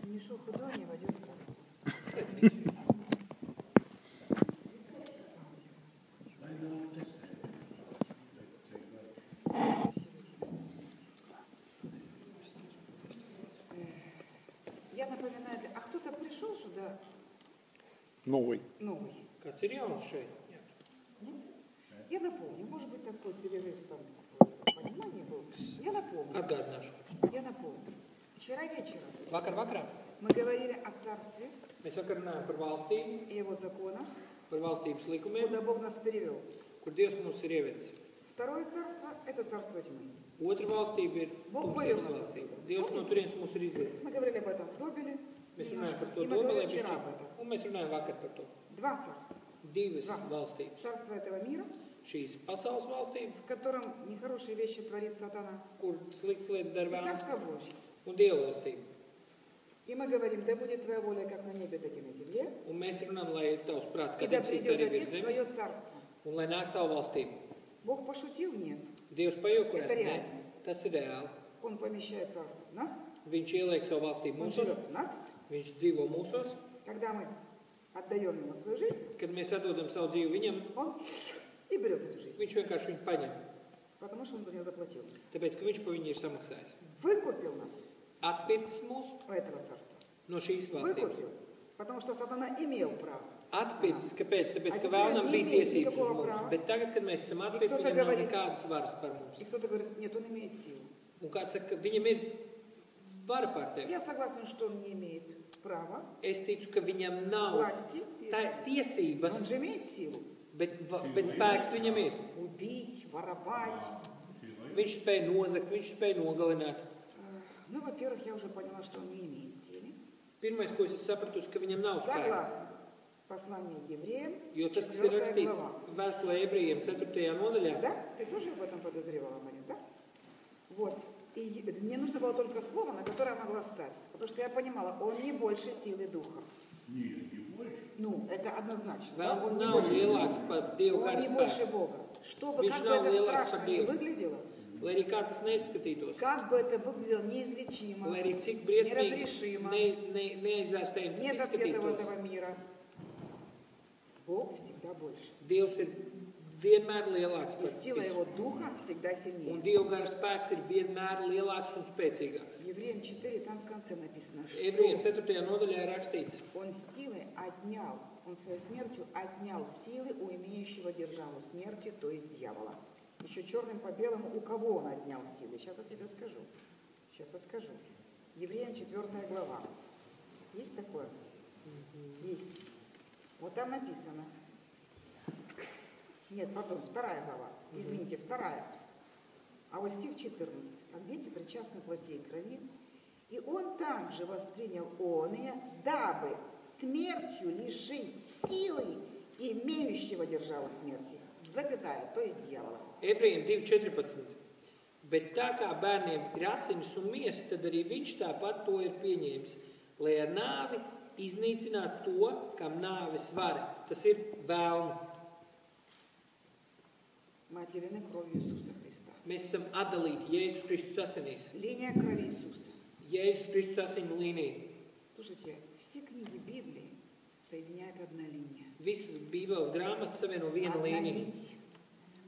Мешок худой не войдет в царство. Я напоминаю, а кто-то пришел сюда? Новый. Новый. Kāds ir jauns šeit? Нет? Я напомню, может быть, такой перерыв там понимание был. Я напомню. Atgādināšu. Я напомню. Вчера вечером Vakar vakarā мы говорили о царстве mēs vakar runājām par valstīm, и его законах, par valstības likumiem, куда Бог нас перевел. kur Dievs mūs ir ievedis. Второе царство – это царство тьмы. Otra valstība ir Bog tumsības pavilks. valstība. Dievs no turienes mūs ir izvedis. Мы говорили об этом в Добеле Mēs runājām немножко, par to и мы говорили Dobelē вчера bišķi, об этом. un mēs runājām vakar par to. Два царства. Divas Два. valstības. Царство этого мира, Šīs pasaules valstība, в котором нехорошие вещи творит сатана, kur slikts lietas dara и vēlams, царство Божье. un Dieva valstība. И мы говорим, да будет твоя воля как на небе, так и на земле, Un mēs runājam, lai tavs prāts и да skatījums придет arī virs Отец zemes, твое царство. un lai nāk tavu valstību. Бог пошутил? Нет. Dievs pajokojas, Это nē, реально. tas ir reāli. Он помещает царство в нас, Viņš ieliek savu valstību он mūsos, живет в нас. viņš dzīvo mūsos. Когда мы отдаем ему свою жизнь, Kad mēs atdodam savu dzīvi viņam, он и берет эту жизнь, viņš vienkārši viņu paņem. потому что он за нее заплатил. Tāpēc, ka viņš par viņu ir samaksājis. Выкупил нас Atpircis mūs у этого царства. no šīs valstības. Выкупил, потому что сатана имел право. Atpircis, kāpēc? Tāpēc, ka Atpircis vēlnam bija neimēja tiesības uz никакого mums. права. Bet tagad, kad mēs esam atpirkti, кто-то viņam nav говорит- nekādas varas par mums. И кто-то говорит, нет, он имеет силу. Un kāds saka, ka viņam ir vara pār tevi. Я согласен, что он не имеет права, Es ticu, ka viņam nav власти. tā tiesības, Он же имеет силу. bet spēks viņam ir. Убить, воровать. Viņš spēja nozagt, viņš spēja nogalināt. Ну, во-первых, я уже поняла, что он не имеет силы. Pirmais, ko es sapratu, ka viņam nav spēka. Согласно. Послание евреям, Jo tas, kas ir 4 rakstīts глава. vēstulē ebrejiem 4. nodaļā, Да? Ты тоже об этом подозревала, Мария, да? Вот. И мне нужно было только слово, на которое я могла встать. Потому что я понимала, он не больше силы духа. Нет, не больше. Ну, это однозначно. Да? vēlams Он не nav больше силы. lielāks par Dievu Он kara не больше spēku. Бога. Что бы, Viņš как бы nav это lielāks страшно par не Dievu. выглядело, Lai arī kā tas neizskatītos, как бы это выглядело неизлечимо, lai arī cik briesmīgi неразрешимо, neaizvērstējumi нет tas ответа в izskatītos, этого мира. Бог всегда больше. Dievs ir vienmēr lielāks И par сила visu. его духа всегда Un сильнее. Dieva gara spēks ir vienmēr lielāks un spēcīgāks. Евреям 4, там в конце написано, Ebrejiem что 4. nodaļā ir rakstīts, он силой отнял, он своей смертью отнял силы у имеющего державу смерти, то есть дьявола. Еще черным по белому, у кого он отнял силы? Сейчас я тебе скажу. Сейчас я скажу. Евреям 4 глава. Есть такое? Есть. Вот там написано. Нет, пардон, 2 глава. Извините, 2. А вот стих 14. «Как дети причастны плоти и крови, и он также воспринял оные, дабы смертью лишить силы имеющего державу смерти». Запятая, то есть дьявола. Ebrejiem 2.14. Bet tā kā bērniem ir asinis un miesa, tad arī viņš tāpat to ir pieņēmis, lai ar nāvi iznīcinātu to, kam nāves vara. Tas ir vēlmu. Мы отделены кровью Иисуса Христа. Mēs esam atdalīti Jēzus Kristus asinīs. Линия крови Иисуса. Jēzus Kristus asinu līnija. Слушайте, все книги Библии соединяет одна линия. Visas Bībeles grāmatas savieno viena Одна līnija. нить.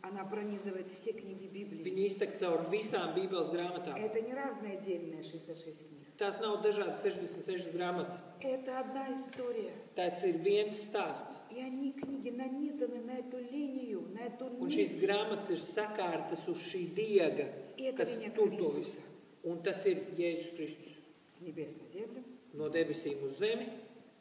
Она пронизывает все книги Библии. Viņi iztek cauri visām Bībeles grāmatām. Это не разные отдельные 66 книг. Tās nav dažādas 66 grāmatas. Это одна история. Tas ir viens stāsts. И они, книги, нанизаны на эту линию, на эту Un šīs нить. grāmatas ir sakārtas uz šī diega, И это kas линия tur крови to visu. Иисуса. Un tas ir Jēzus Kristus. С небес на землю. No debesīm uz zemi,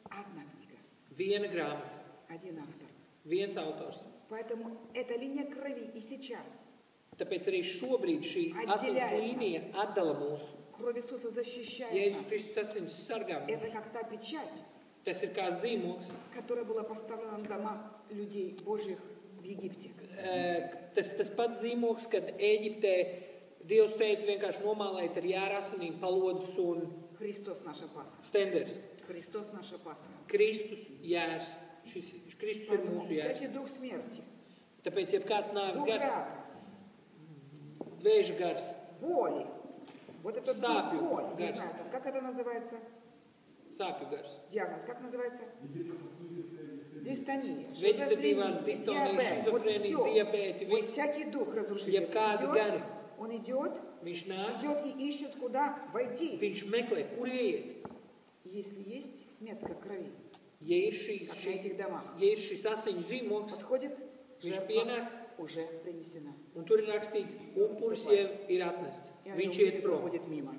Одна книга. viena grāmata, Один автор. viens autors. Поэтому эта линия крови и сейчас. Tāpēc arī šobrīd šī asins Atdeļājas. līnija atdala mūs. Кровь Иисуса защищает Jēzus нас. Kristus asins sargā mūs. Это как та печать, Tas ir kā zīmogs. которая была поставлена на дома людей Божьих в Египте. Tas pats zīmogs, kad Ēģiptē Dievs teica vienkārši nomālēt ar jāra asinīm palodus un Христос наша Пасха. stenders. Христос наша Пасха. Kristus jārs. Kristus ir Поэтому mūsu jārs. всякий дух смерти, Tāpēc, ja kāds nāves дух gars, рака, vēža gars, боли, вот этот дух Сапью, боли, не газ. знаю, там, как это называется, sāpju gars. Диагноз как называется? Дистония, Vegetatīvās шизофрения, distonijas, диабет. Вот šizofrēnijas, все. diabēti, Вот viss. всякий дух разрушитель Jebkādi gari. он идет Viņš nāk, и ищет, куда войти. viņš meklē, kur iet. Если есть метка крови, Ja ir šīs, как на этих домах, ja ir šis asiņu zīmogs, подходит, viņš жертва pienāk, уже принесена. un tur ir rakstīts, upuris jau ir atnests. И Viņš она iet prom. проходит мимо.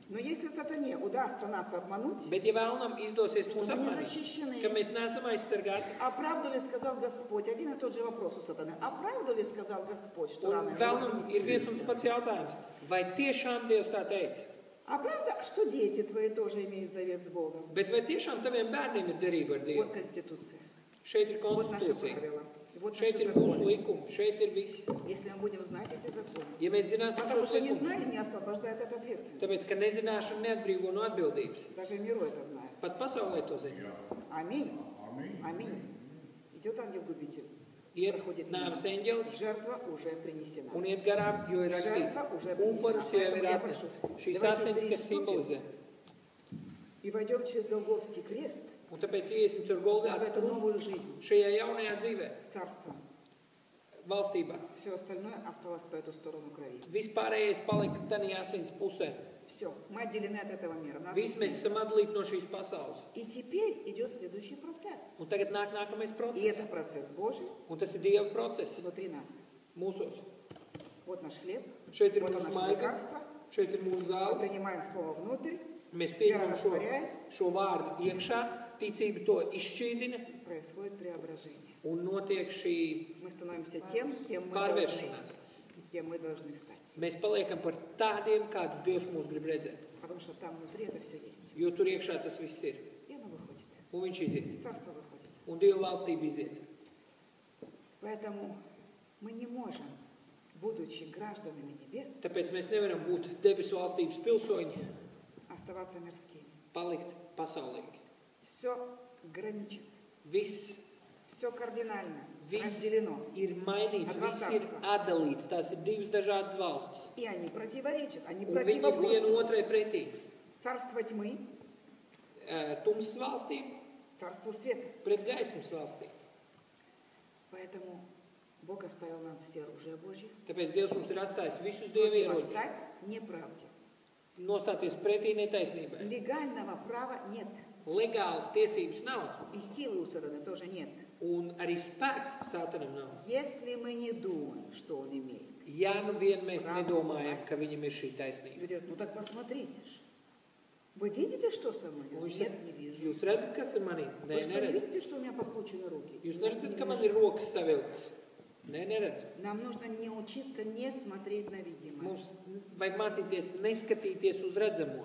Но если сатане удастся нас обмануть, Bet ja vēlnam izdosies что mūs мы не apmainīt, защищены, ka mēs neesam aizsargāti, а правду ли сказал Господь? Один и тот же вопрос у сатаны. А правду ли сказал Господь, что un рано или vēlnam поздно ir viens un исцелится? tas pats jautājums, vai tiešām Dievs tā teica? А правда, что дети твои тоже имеют завет с Богом? Bet vai tiešām taviem bērniem ir derība ar Dievu? Вот Конституция, Šeit ir вот наши konstitūcija, правила, вот šeit наши ir mūsu законы. likumi, šeit ir viss. Если мы будем знать эти законы. Ja mēs zināsim Потому šos что likumus, незнание не освобождает от ответственности. tāpēc, ka nezināšana neatbrīvo no atbildības. Даже в миру это знают. Pat pasaulē to zina. Аминь. Аминь. Аминь. Идет ангел-губитель. Iet Проходит мимо. nāves eņģelis Жертва уже принесена. un iet garām, jo ir rakstīts, Жертва уже upurus принесена. jau ir Поэтому я прошу, atnests. Šīs давайте asins, kas приступим simbolizē. и войдем через Голгофский крест Un tāpēc iesim caur в Golgātas эту krustu новую жизнь, šajā jaunajā dzīvē, в царство. valstībā. Все остальное осталось по эту сторону крови. Vispārējais palika tajā asins pusē. Все, мы отделены от этого мира. Нас Visi mēs здесь esam atdalīti no šīs pasaules. нет. И теперь идет следующий процесс. Un tagad nāk nākamais И process. это процесс Божий Un tas ir Dieva process внутри нас. mūsos. Вот наш хлеб, Šeit ir вот mūsu наше maize, лекарство. šeit ir mūsu Мы zāle. принимаем слово внутрь, Mēs вера pieņemam растворяет, šo vārdu iekšā, ticība to izšķīdina происходит преображение. un notiek šī Мы становимся тем, pārvēršanās. кем мы должны стать. Mēs paliekam par tādiem, kādus Dievs mūs grib redzēt. Потому что там внутри это все есть. Jo tur iekšā tas viss ir. И оно выходит. Un viņš iziet. Царство выходит. Un Dieva valstība iziet. Поэтому мы не можем, будучи гражданами небес, Tāpēc mēs nevaram būt debesu valstības pilsoņi, оставаться мирскими. palikt pasaulīgi. Все граничит, Viss, все кардинально viss разделено. ir mainīts, viss ir atdalīts. Tās ir divas dažādas valstis. И они противоречат, они Un viņi ir viena противоборствуют. otrai pretī. Царство тьмы, Tumsas valstīm царство света. pret gaismas valstīm. Поэтому Бог оставил нам все оружие Божье. Tāpēc Dievs mums ir atstājis visus Dieva ieročus. Противостать неправде. Nostāties pretī netaisnībai. Легального права нет. Legālas tiesības nav. И силы у сатаны тоже нет. Un arī spēks Sātanam nav. Если мы не думаем, что он имеет. Ja nu vien mēs nedomājam, ka viņam ir šī taisnība. Люди говорят, ну так посмотрите ж. Вы видите, что со мной? Un viņš Нет, saka, не вижу. jūs redzat, kas ir manī? Вы Nē, что, не neredzu. видите, что у меня покручены руки? Jūs Нет, neredzat, не ka man вижу. ir rokas savilktas? Nē, neredzu. Нам нужно не учиться не смотреть на видимое. Mums vajag mācīties neskatīties uz redzamo,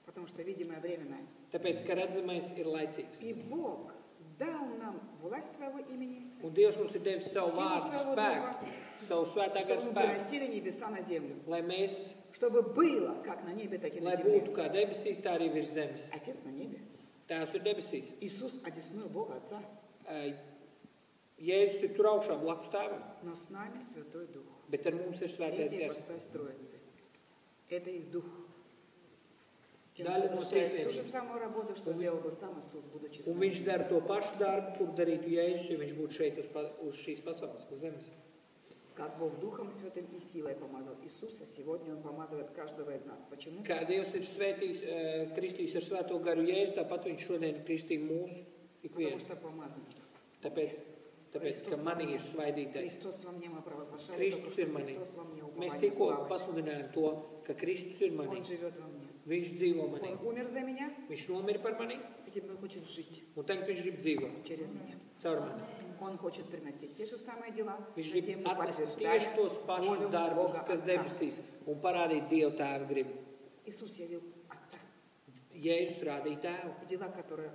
Потому что видимое временное. tāpēc, ka redzamais ir laicīgs. И Бог дал нам власть своего имени, Un Dievs mums ir devis savu Силу vārdu своего spēku, savu svētā gara чтобы мы spēku, выносили небеса на землю. lai mēs, Чтобы было как на небе, так и на lai земле. būtu kā debesīs, tā arī virs zemes. Отец на небе. Tēvs ir debesīs. Иисус одесную Бога Отца. Jēzus ir tur augšā blakus tēvam, Но с нами Святой Дух. bet ar mums ir svētais Третья gars. ипостась Троицы. Это их Дух. И он Далее совершает внутри ту же святости. самую работу, что сделал бы сам Иисус, будучи с Un нами viņš здесь. dara to pašu darbu, kur darītu Jēzus, ja viņš būtu šeit uz šīs pasaules, uz zemes. Как Бог Духом Святым и силой помазал Иисуса, сегодня Он помазывает каждого из нас. Почему? Kā Dievs ir svētījis, kristījis ar svēto garu Jēzu, tāpat viņš šodien kristīja mūsu Потому ikvienu. что помазан. Tāpēc, ka manī ir svaidītais. Христос во мне мы провозглашали, Kristus только что ir manī. Христос во мне Mēs упование tikko славы. pasludinājām to, ka Kristus ir manī. Он живет во мне. Viņš dzīvo manī. Он умер за меня, Viņš nomira par mani, и теперь Он хочет жить un tagad viņš grib dzīvot через меня. caur mani. Он хочет приносить те же самые дела, Viņš на grib землю, atnest подтверждая tieši tos pašus волю darbus, Бога kas Отца. debesīs, un parādīt Dievu tēva gribu. Иисус явил Отца. Jēzus rādīja tēvu. И дела, которые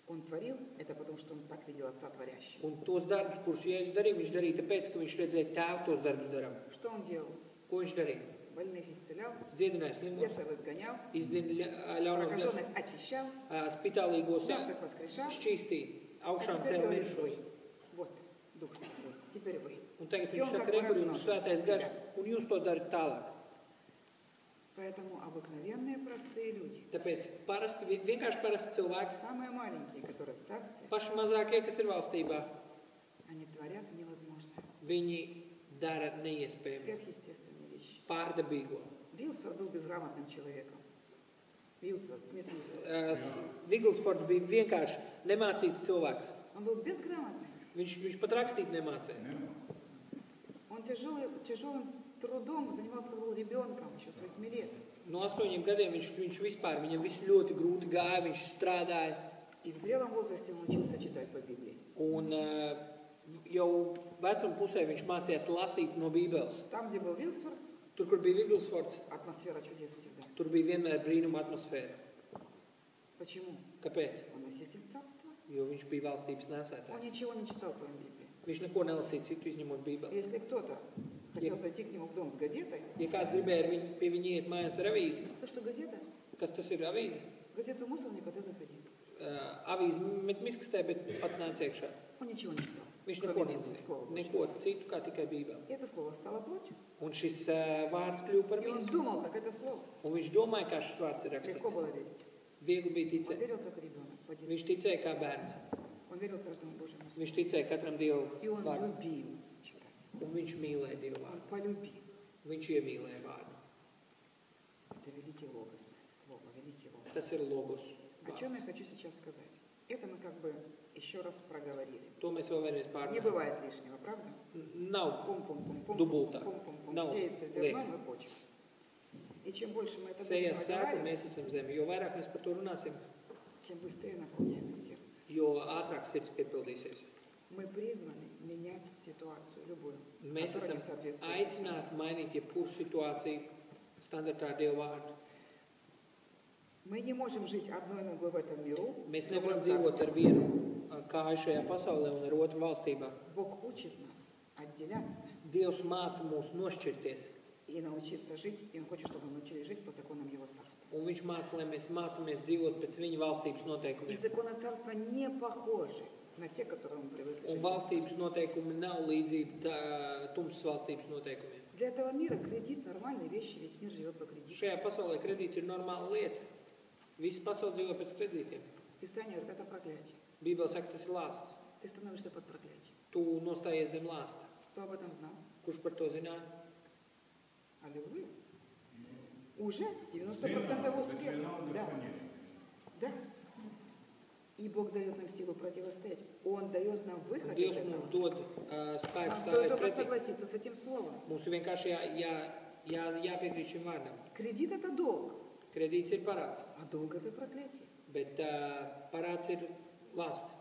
Он творил, это потому, что Он так видел Отца творящего. Un tos darbus, kurus Jēzus darīja, viņš darīja tāpēc, ka viņš redzēja tēvu tos darbus darām. Что Он делал? Ko viņš darīja? Больных исцелял, Dziedināja slimos, бесов изгонял, izdzina ļaunos garus, прокаженных очищал, spitālīgos мертвых воскрешал. šķīstīja, А augšām теперь cēl говорит mirušos. вы. Вот, Дух Святой. Теперь вы. Un tagad И viņš он saka, как бы rekur jums размножил svētais gars, себя. un jūs to darat tālāk. Поэтому обыкновенные простые люди, Tāpēc vienkārši parasti cilvēki, самые маленькие, которые в царстве, paši mazākie, kas ir valstībā, они творят невозможное, viņi dara neiespējamu, сверхъестественные вещи. pārdabīgo. Вилсфорд был безграмотным человеком. Вилсфорд, Смит Вилсфорд. Viglsfords bija vienkārši nemācīts cilvēks. Он был безграмотный. Viņš pat rakstīt nemācīja. Он тяжелым трудом занимался, когда был ребенком, еще с 8 лет. No 8 gadiem viņš vispār, viņam viss ļoti grūti gāja, viņš strādāja. И в зрелом возрасте он учился читать по Библии. Un jau vecuma pusē viņš mācījās lasīt no Bībeles. Там, где был Вилсфорд, Tur, kur bija Viglsfords, атмосфера чудес всегда. tur bija vienmēr brīnuma atmosfēra. Почему? Kāpēc? Он носитель царства. Jo viņš bija valstības Он nesētājs. ничего не читал, кроме Библии. Viņš neko nelasīja citu, izņemot Bībeli. Если кто-то хотел зайти к нему в дом с газетой, Ja kāds gribēja pie viņa iet mājās ar avīzi, то что газета? kas tas ir avīze? Газету мусорника ты заходи. Avīze met miskastē, bet pats nāc iekšā. Он ничего не читал. Viņš кроме neko Библии, Слова nelasīja. Божьего. Neko citu, kā tikai Bībeli. И это слово стало плотью. Un šis vārds kļuva par И он mīlestību. думал, как это слово. Un viņš domāja, kā šis vārds ir Легко rakstīts. было верить. Viegli bija Он ticēt. верил как ребенок, по Viņš детству. ticēja kā bērns. Он верил каждому Божьему слову. Viņš ticēja katram Dievu И он vārdam. любил читать слово. Un viņš mīlēja Dievu Он vārdu. полюбил. Viņš iemīlēja vārdu. Это великий логос. Слово, великий Tas логос. ir logos. О чем я хочу сейчас сказать? Это мы как бы еще раз проговорили. To mēs vēl vienreiz Не pārdomājam. бывает лишнего, правда? Nav Пум-пум-пум-пум. Dubultā. Пум-пум-пум. Nav Сеется зерно, liekas. мы почву. И чем больше мы это будем Sejās sēklu проговаривать, mēs esam zemi. Jo vairāk mēs par to runāsim, тем быстрее наполняется сердце. jo ātrāk sirds piepildīsies. Мы призваны менять ситуацию любую, Mēs которая не esam соответствует aicināti mainīt jebkuru situāciju standartā ar Dievu vārdu. Мы не можем жить одной ногой в этом миру, Mēs другой nevaram в dzīvot царстве. ar vienu kāju šajā pasaulē un ar otru valstībā. Бог учит нас отделяться Dievs māca mūs nošķirties, и научиться жить, и Он хочет, чтобы мы научились жить по законам Его царства. un Viņš māca, lai mēs mācāmies dzīvot pēc viņa valstības И noteikumiem. законы царства не похожи на те, которые мы привыкли Un жить. valstības noteikumi nav līdzīgi tumsas valstības noteikumiem. Для этого мира кредит – нормальная вещь, весь мир живет по кредиту. Šajā pasaulē kredīts ir normāla lieta. Visi pasauli dzīvo pēc kredītiem. Писание говорит, это проклятие. Bībele saka, tas ir lāsts. Ты становишься под проклятием. Tu nostājies zem lāsta. Кто об этом знал? Kurš par to zināja? Аллилуйя. Уже 90% успеха. Да. Да. И Бог дает нам силу противостоять. Он дает нам выход из Dievs этого. mums dod spēku Нам стоит stāvēt только pretī. согласиться с этим словом. Mums ir vienkārši jāpiekrīt šim vārdam. Кредит – это долг, Kredīts ir parāds, а долг – это проклятие. bet parāds ir lāsts.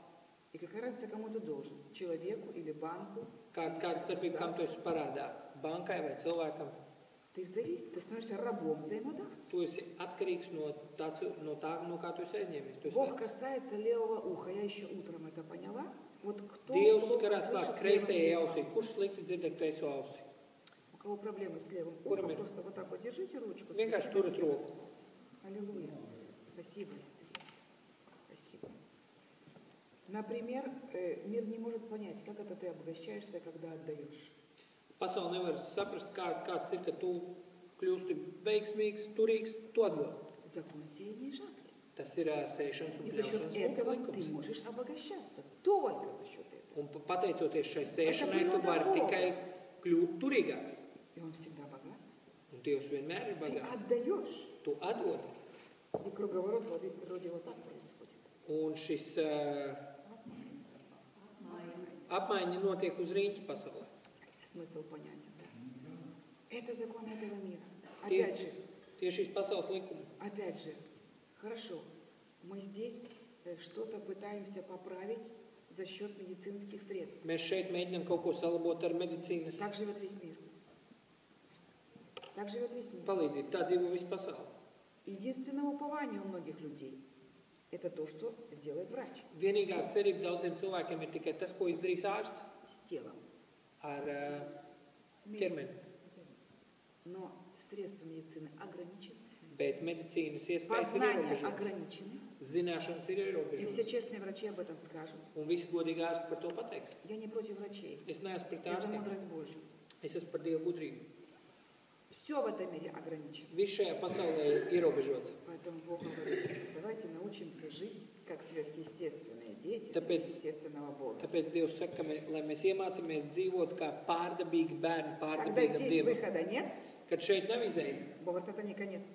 И какая разница, кому ты должен? Человеку или банку? Kāda starpība, kam tu esi parādā? Bankai vai cilvēkam? Ты становишься рабом взаимодавца. Tu esi atkarīgs no kā tu esi aizņēmies. Tu esi Бог касается левого уха. Я еще утром это поняла. Вот кто Dievs плохо skarās klāt слышит kreisajai левым ausī. ухом? Kurš slikti dzird ar kreiso ausi? У кого проблемы с левым Куram ухом, ir? просто вот так вот держите ручку. Vienkārši Спасибо turat тебе, roku. Господь. Аллилуйя. Спасибо, исцелитель. Спасибо. Например, мир не может понять, как это ты обогащаешься, когда отдаешь. Pasaule nevar saprast, kāds ir, ka tu kļūsti veiksmīgs, turīgs, tu atdod. Закон сеяния и жатвы. Tas ir sēšanas un И за счет pļaušanas этого ты likums. можешь обогащаться. Только за счет этого. Un pateicoties šai sēšanai, Это tu природа vari Бога. tikai kļūt turīgāks. И он всегда богат. Un Dievs vienmēr ir Ты bagāts. отдаешь. Tu atdod. И круговорот воды в природе вот так происходит. Un šis apmaiņa notiek uz rīņķa pasaulē. Смысл понятен, да? Это закон этого мира. Tie, Опять же, tie šīs pasaules likumi. опять же, хорошо, мы здесь что-то пытаемся поправить за счет медицинских средств. Mēs šeit mēģinām kaut ko salabot ar medicīnas Так живет весь мир. Так живет весь мир. palīdzību. Tā dzīvo visa pasaule. Единственное упование у многих людей – это то, что сделает врач Vienīgā cerība daudziem cilvēkiem ir tikai tas, ko izdarīs ārsts с телом. ar ķermeni. Но средства медицины ограничены, Bet medicīnas iespējas ir познания ierobežotas. ограничены, Zināšanas ir и все ierobežotas. честные врачи об этом скажут. Un visi godīgi ārsti par to pateiks. Я не против врачей, Es neesmu pret я за ārstiem. мудрость Божью. Es esmu par Dievu gudrību. Все в этом мире ограничено. Viss šajā pasaulē ir ierobežots. Поэтому Бог говорит, давайте научимся жить как сверхъестественные дети Tāpēc- сверхъестественного Бога. Tāpēc Dievs saka, ka lai mēs iemācāmies dzīvot kā pārdabīgi bērni Когда pārdabīgam здесь Dievam. выхода нет, Kad šeit nav izēja, Бог говорит, это не конец,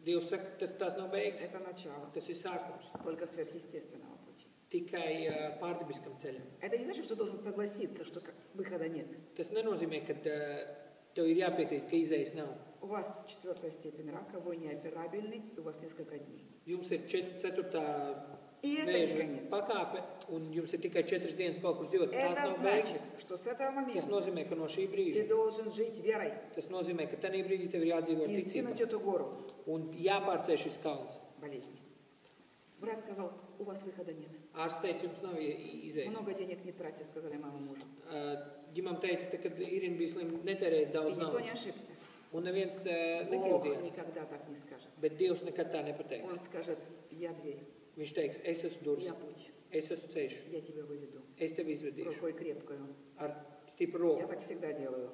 Dievs saka, tas nav beigas, это начало, tas ir sākums. только сверхъестественного пути. Tikai pārdabiskam ceļam. Это не значит, что должен согласиться, что выхода нет. Tas nenozīmē, ka tev ir jāpiekrīt, ka izējas nav. У вас 4-я степень рака, вы неоперабельны, и у вас несколько дней. Jums ir 4. И это не vēža конец. pakāpe, un jums ir tikai 4 dienas palikušas dzīvot. Tās Это nav значит, beigas. что с этого Tas момента nozīmē, ka no šī ты brīža, должен жить верой tas nozīmē, ka tajā brīdī tev ir jādzīvo и ticībā. сдвинуть эту гору Un jāpārceļ šis kalns. болезни. Брат сказал, у вас выхода нет. Ārsts teica, jums nav izējas. Много денег не тратьте, сказали мама мужу. Ģimam teica, ka Irina bija slima, netērēja И daudz никто не naudas. ошибся. Un neviens Бог nekļūdījās. никогда так не скажет. Bet Dievs nekad tā Он nepateiks. скажет, я дверь, Viņš teiks, es esmu durvis, я путь, es esmu ceļš, я тебя выведу. es tevi izvedīšu Рукой крепкую. ar stipru Я roku. так всегда делаю.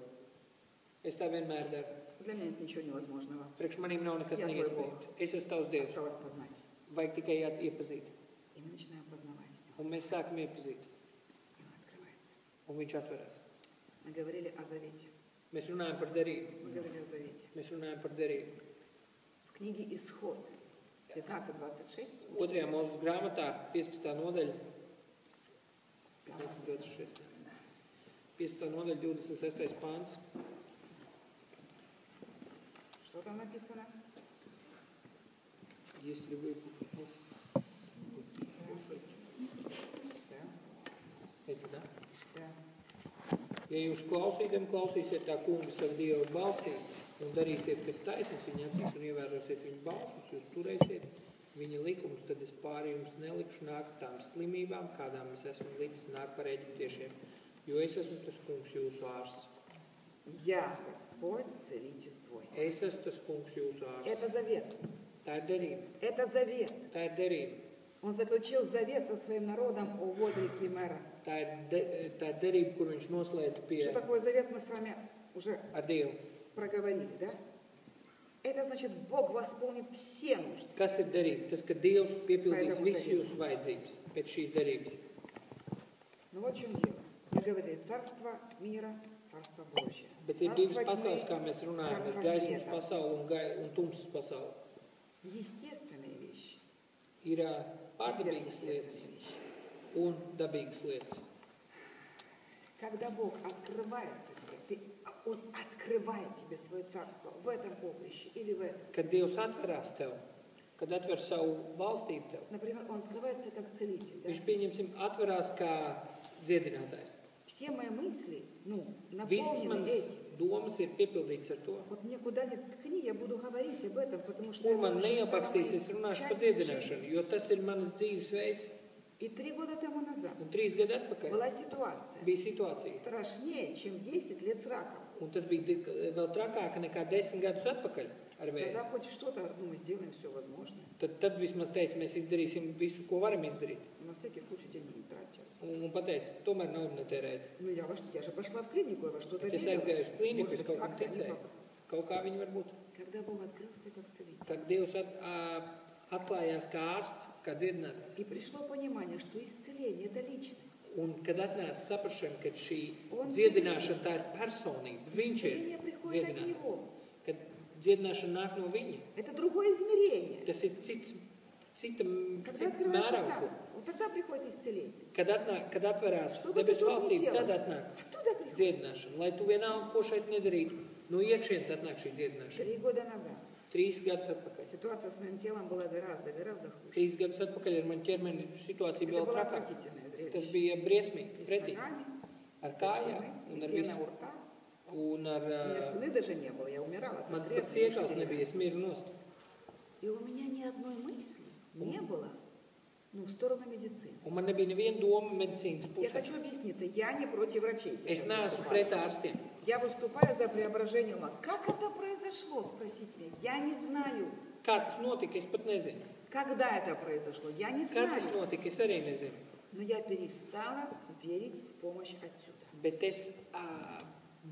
Es tā vienmēr daru. Для меня нет ничего невозможного. Priekš manīm nav nekas Jā, tvoj neiespējams. Es esmu tavs Dievs. Осталось познать. Vajag tikai iepazīt. И мы начинаем познавать. Un mēs sākam iepazīt. И он открывается. Un viņš atveras. Мы говорили о завете. Mēs runājam par derību. Мы говорили о завете. Mēs runājam par derību. В книге Исход 15:26. 2. mūzes grāmatā, 15. nodaļa, 26. 15. nodaļa, 26. pāns. Что там написано? Если вы Да. Это, да? Да. Ja jūs klausīsiet tā kunga savu Dievu balsī un darīsiet, kas taisnīgs viņa acīs un ievērosiet viņa balsus, jūs turēsiet viņa likumus, tad es pāri jums nelikšu nākt tām slimībām, kādām es esmu licis nākt par eģiptiešiem, jo es esmu tas kungs jūsu ārsts. Я Господь, целитель твой. Es esmu tas kungs jūsu ārsts. Это завет. Tā ir derība. Это завет. Tā ir derība. Он заключил завет со своим народом у вод реки Мера. Tā ir derība, kur viņš noslēdz pie Что такое завет, мы с вами уже ar Dievu. проговорили, да? Это значит, Бог восполнит все нужды. Kas ir derība? Tas, ka Dievs piepildīs Pēc visu zaveta. jūsu vajadzības pēc šīs derības. Ну вот в чем дело. Мы говорили, царство мира, царство Божье. Bet ir divas Царство pasaules, тьмы, kā mēs runājam, ir царство gaismas света. pasaule un tumsas pasaule. Естественные вещи Ir и pārdabīgas lietas сверхъестественные вещи. un dabīgas lietas. Когда Бог открывается тебе, Он открывает тебе свое царство в этом поприще или в этом. Kad Dievs atverās tev, kad atver savu valstību tev, Например, Он открывается как целитель. Да? viņš pieņemsim atverās kā dziedinātājs. Все мои мысли, Visas наполнены manas этим. domas ir piepildītas ar to. Вот мне куда ни ткни, я буду говорить об этом, потому что Kur это man уже стало neiepakstīsies, моей es runāšu par частью dziedināšanu, жизни. jo tas ir manas dzīves veids. И 3 года тому назад Un 3 gadi atpakaļ была ситуация bija situācija. страшнее, чем 10 лет с раком. Un tas bija vēl trakāk nekā 10 gadus atpakaļ ar vēzi. Тогда хоть что-то, мы сделаем все возможное. Tad vismaz teica, mēs izdarīsim visu, ko varam izdarīt. Но на всякий случай деньги не трать сейчас. Un pateica, tomēr naudu netērēt. Ну я же пошла в клинику, я во что-то Bet es верила. aizgāju uz klīniku, Может es быть, kaut kam как-то они ticēju. Kaut kā viņi var būt. Когда Бог открылся как целитель. Kad Dievs atklājās kā ārsts, kā dziedinātājs. И пришло понимание, что исцеление – это личность. Un kad atnāca saprašana, ka šī Un dziedināšana tā ir personība, viņš ir Исцеление приходит от dziedinātājs. Него. Kad dziedināšana nāk no viņa, Это другое измерение. tas ir cita Когда открывается mēroglis. царство, вот тогда приходит исцеление. Kad atverās Что бы ты debesu тут ни valstība, tad делал, atnāk оттуда приходит. dziedināšana. Lai tu vienalga, ko šeit nedarītu, no iekšienes atnāk šī dziedināšana. 3 года назад 3 gadus atpakaļ. ситуация с моим телом была гораздо хуже. 3 gadus atpakaļ ar mani ķermeni situācija Это bija vēl было trakāka. отвратительное Tas зрелище. bija briesmīgi, И с pretīgi. ногами, Ar со kājām всем un ar этим, пена visu. у рта. Un ar, У меня слюны даже не было, я умирала. man конкретно, pat iekšās неделю. nebija, es miru nost. И у меня ни одной мысли не было, в сторону медицины. Un man nebija neviena doma medicīnas Я pusē. хочу объясниться, я не против врачей Es сейчас neesmu выступаю. pret ārstiem. Я выступаю за преображение ума. Как это произошло, спросите меня. Я не знаю. Kā tas notika, es pat nezinu. Когда это произошло, я не Kā tas знаю. notika, es arī nezinu. Но я перестала верить в помощь отсюда. Bet es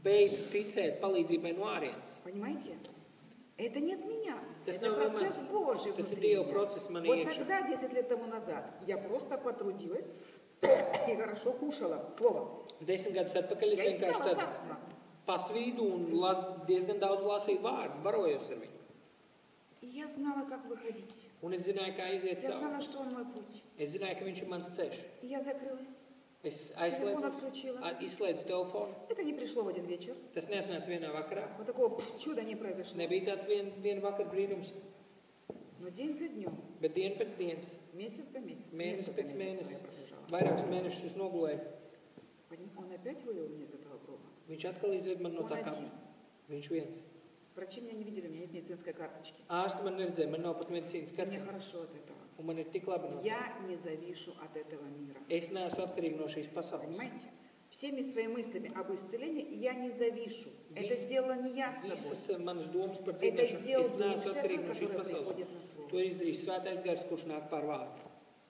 beidzu ticēt palīdzībai no ārienes. Понимаете? Это не от меня. Tas Это nav no процесс manis. Божий Tas ir внутри Dieva меня. process manī Вот iekšā. тогда, 10 лет тому назад, я просто потрудилась и хорошо кушала. Слово. 10 gadus atpakaļ es Я vienkārši искала tad царство. pasvīdu un diezgan daudz lasīju vārdu, barojos ar viņu. И я знала, как выходить. Un es zināju, kā iziet Я cauri. знала, что он мой путь. Es zināju, ka viņš ir mans ceļš. И я закрылась. Es Телефон aizslēdzu, отключила. izslēdzu telefonu. Это не пришло в один вечер. Tas neatnāca vienā vakarā. Вот такого чуда не произошло. Nebija tāds viena vakar brīnums, Но день за днем, bet diena pēc dienas, месяц за месяц, mēnesis несколько pēc месяцев я mēnesis, пробежала. vairākus mēnešus es nogulēju. Он опять вывел меня из этого круга. Viņš atkal izved man no Un tā один. kāpņa. Viņš viens. Врачи меня не видели, у меня нет медицинской карточки. Ārsti man neredzēja, man nav pat medicīnas И мне kartes. хорошо от этого. Un man ir tik labi no tā. Я не завишу от этого мира. Es neesmu atkarīga no šīs pasaules. Понимаете? Всеми своими мыслями об исцелении я не завишу. Это Вис- сделала не я с собой. Visas manas domas par Это dzīvošanu, сделал es Дух neesmu Святой, atkarīga no šīs который pasaules. приходит на Слово. To ir izdarījis svētais gars, kurš nāk pār vārdu.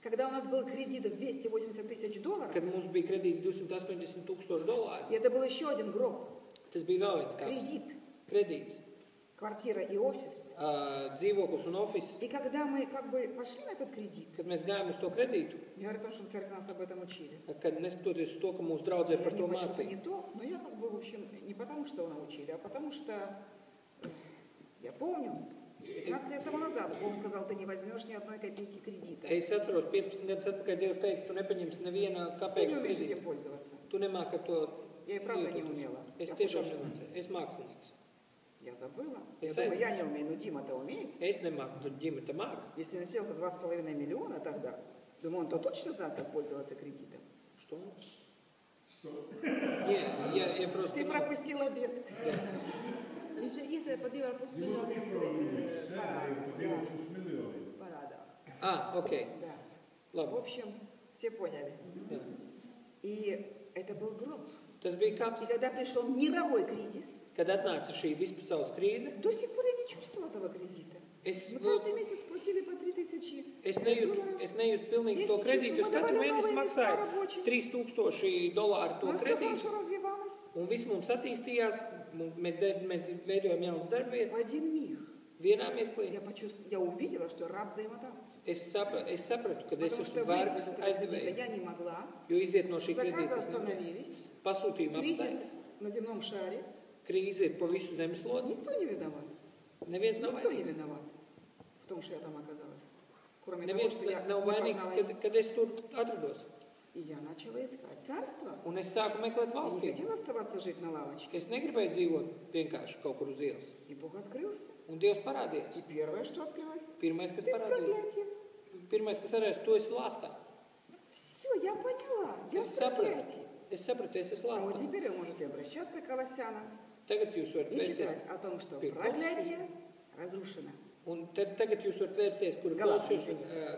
Когда у нас был кредит в 280 тысяч долларов, Kad mums bija kredīts $280,000, и это был еще один гроб. tas bija vēl viens kāds Кредит, kredīts. квартира и офис. Dzīvoklis un ofis. И когда мы как бы пошли на этот кредит, Kad mēs gājām uz to kredītu, я говорю о том, что в церкви нас об этом учили. kad neskatoties uz to, ka mūsu draudzē Я par не to почему-то не mācīja, то, но я как бы, в общем, не потому, что научили, а потому что я помню, 15 лет тому назад Бог сказал, ты не возьмешь ни одной копейки кредита. es atceros 15 gadus atpakaļ, Dievs teica, tu nepaņemsi neviena Ты не kapeiku умеешь kredītu. этим пользоваться. Tu nemāki ar to. Я и правда не lietoties. умела. Es Я tiešām художник. nemācīju. Es mākslinieks. Я забыла. Es Я думаю, aiz- я не умею, но Дима-то умеет. Es nemāku, tad ģimene māca. Если он сел за 2,5 миллиона тогда, думаю, он-то точно знает, как пользоваться кредитом. Что? Не, я просто... Ты пропустил обед. Iesaistīt par 2,5 miljoniem parādā. Окей. Да. В Labi. общем, все поняли. Jā. И это был гроб. Tas bija kāps. И когда пришел мировой кризис, Kad atnāca šī vispasaules krīze, до сих пор я не чувствовала этого кредита. es, Мы каждый месяц платили по 3000 es, долларов. nejūtu pilnīgi to kredītu, jo katru mēnesi maksāju $3000 to Но все kredītu. хорошо развивалось. Un viss mums attīstījās, mēs veidojam jaunas В darbvietas. один миг Vienā mirklī я увидела, что раб взаимодавцу. es sapratu, ka es Потому esmu что выйти из vērts этого кредита aizdevējs, я не могла. jo iziet no šī Заказы kredīta. es nevaru. остановились. Pasūtījuma Кризис apstājas, на земном шаре. krīze ir pa visu zemeslodi. Никто не виноват. Neviens nav Никто не vainīgs. виноват в том, что я там оказалась. Кроме того, Neviens что я nav не vainīgs, познала. kad es tur atrados. И я начала искать царство. Un es sāku meklēt Я не valstību. хотела оставаться жить на лавочке. Es negribēju dzīvot vienkārši kaut kur uz ielas. И Бог открылся. Un Dievs parādījās. И первое, что открылось, Pirmais, kas ты в parādījās, проклятии. pirmais, kas arēs, tu esi lāstā. Все, я поняла. Я Es в sapratu, проклятии. es sapratu, es esmu А вот lāstā. теперь вы можете обращаться к Колоссянам Tagad jūs varat и считать vērsties. о том, что Пи- проклятие разрушено. Un tagad jūs varat vērsties, kur Galātiešu.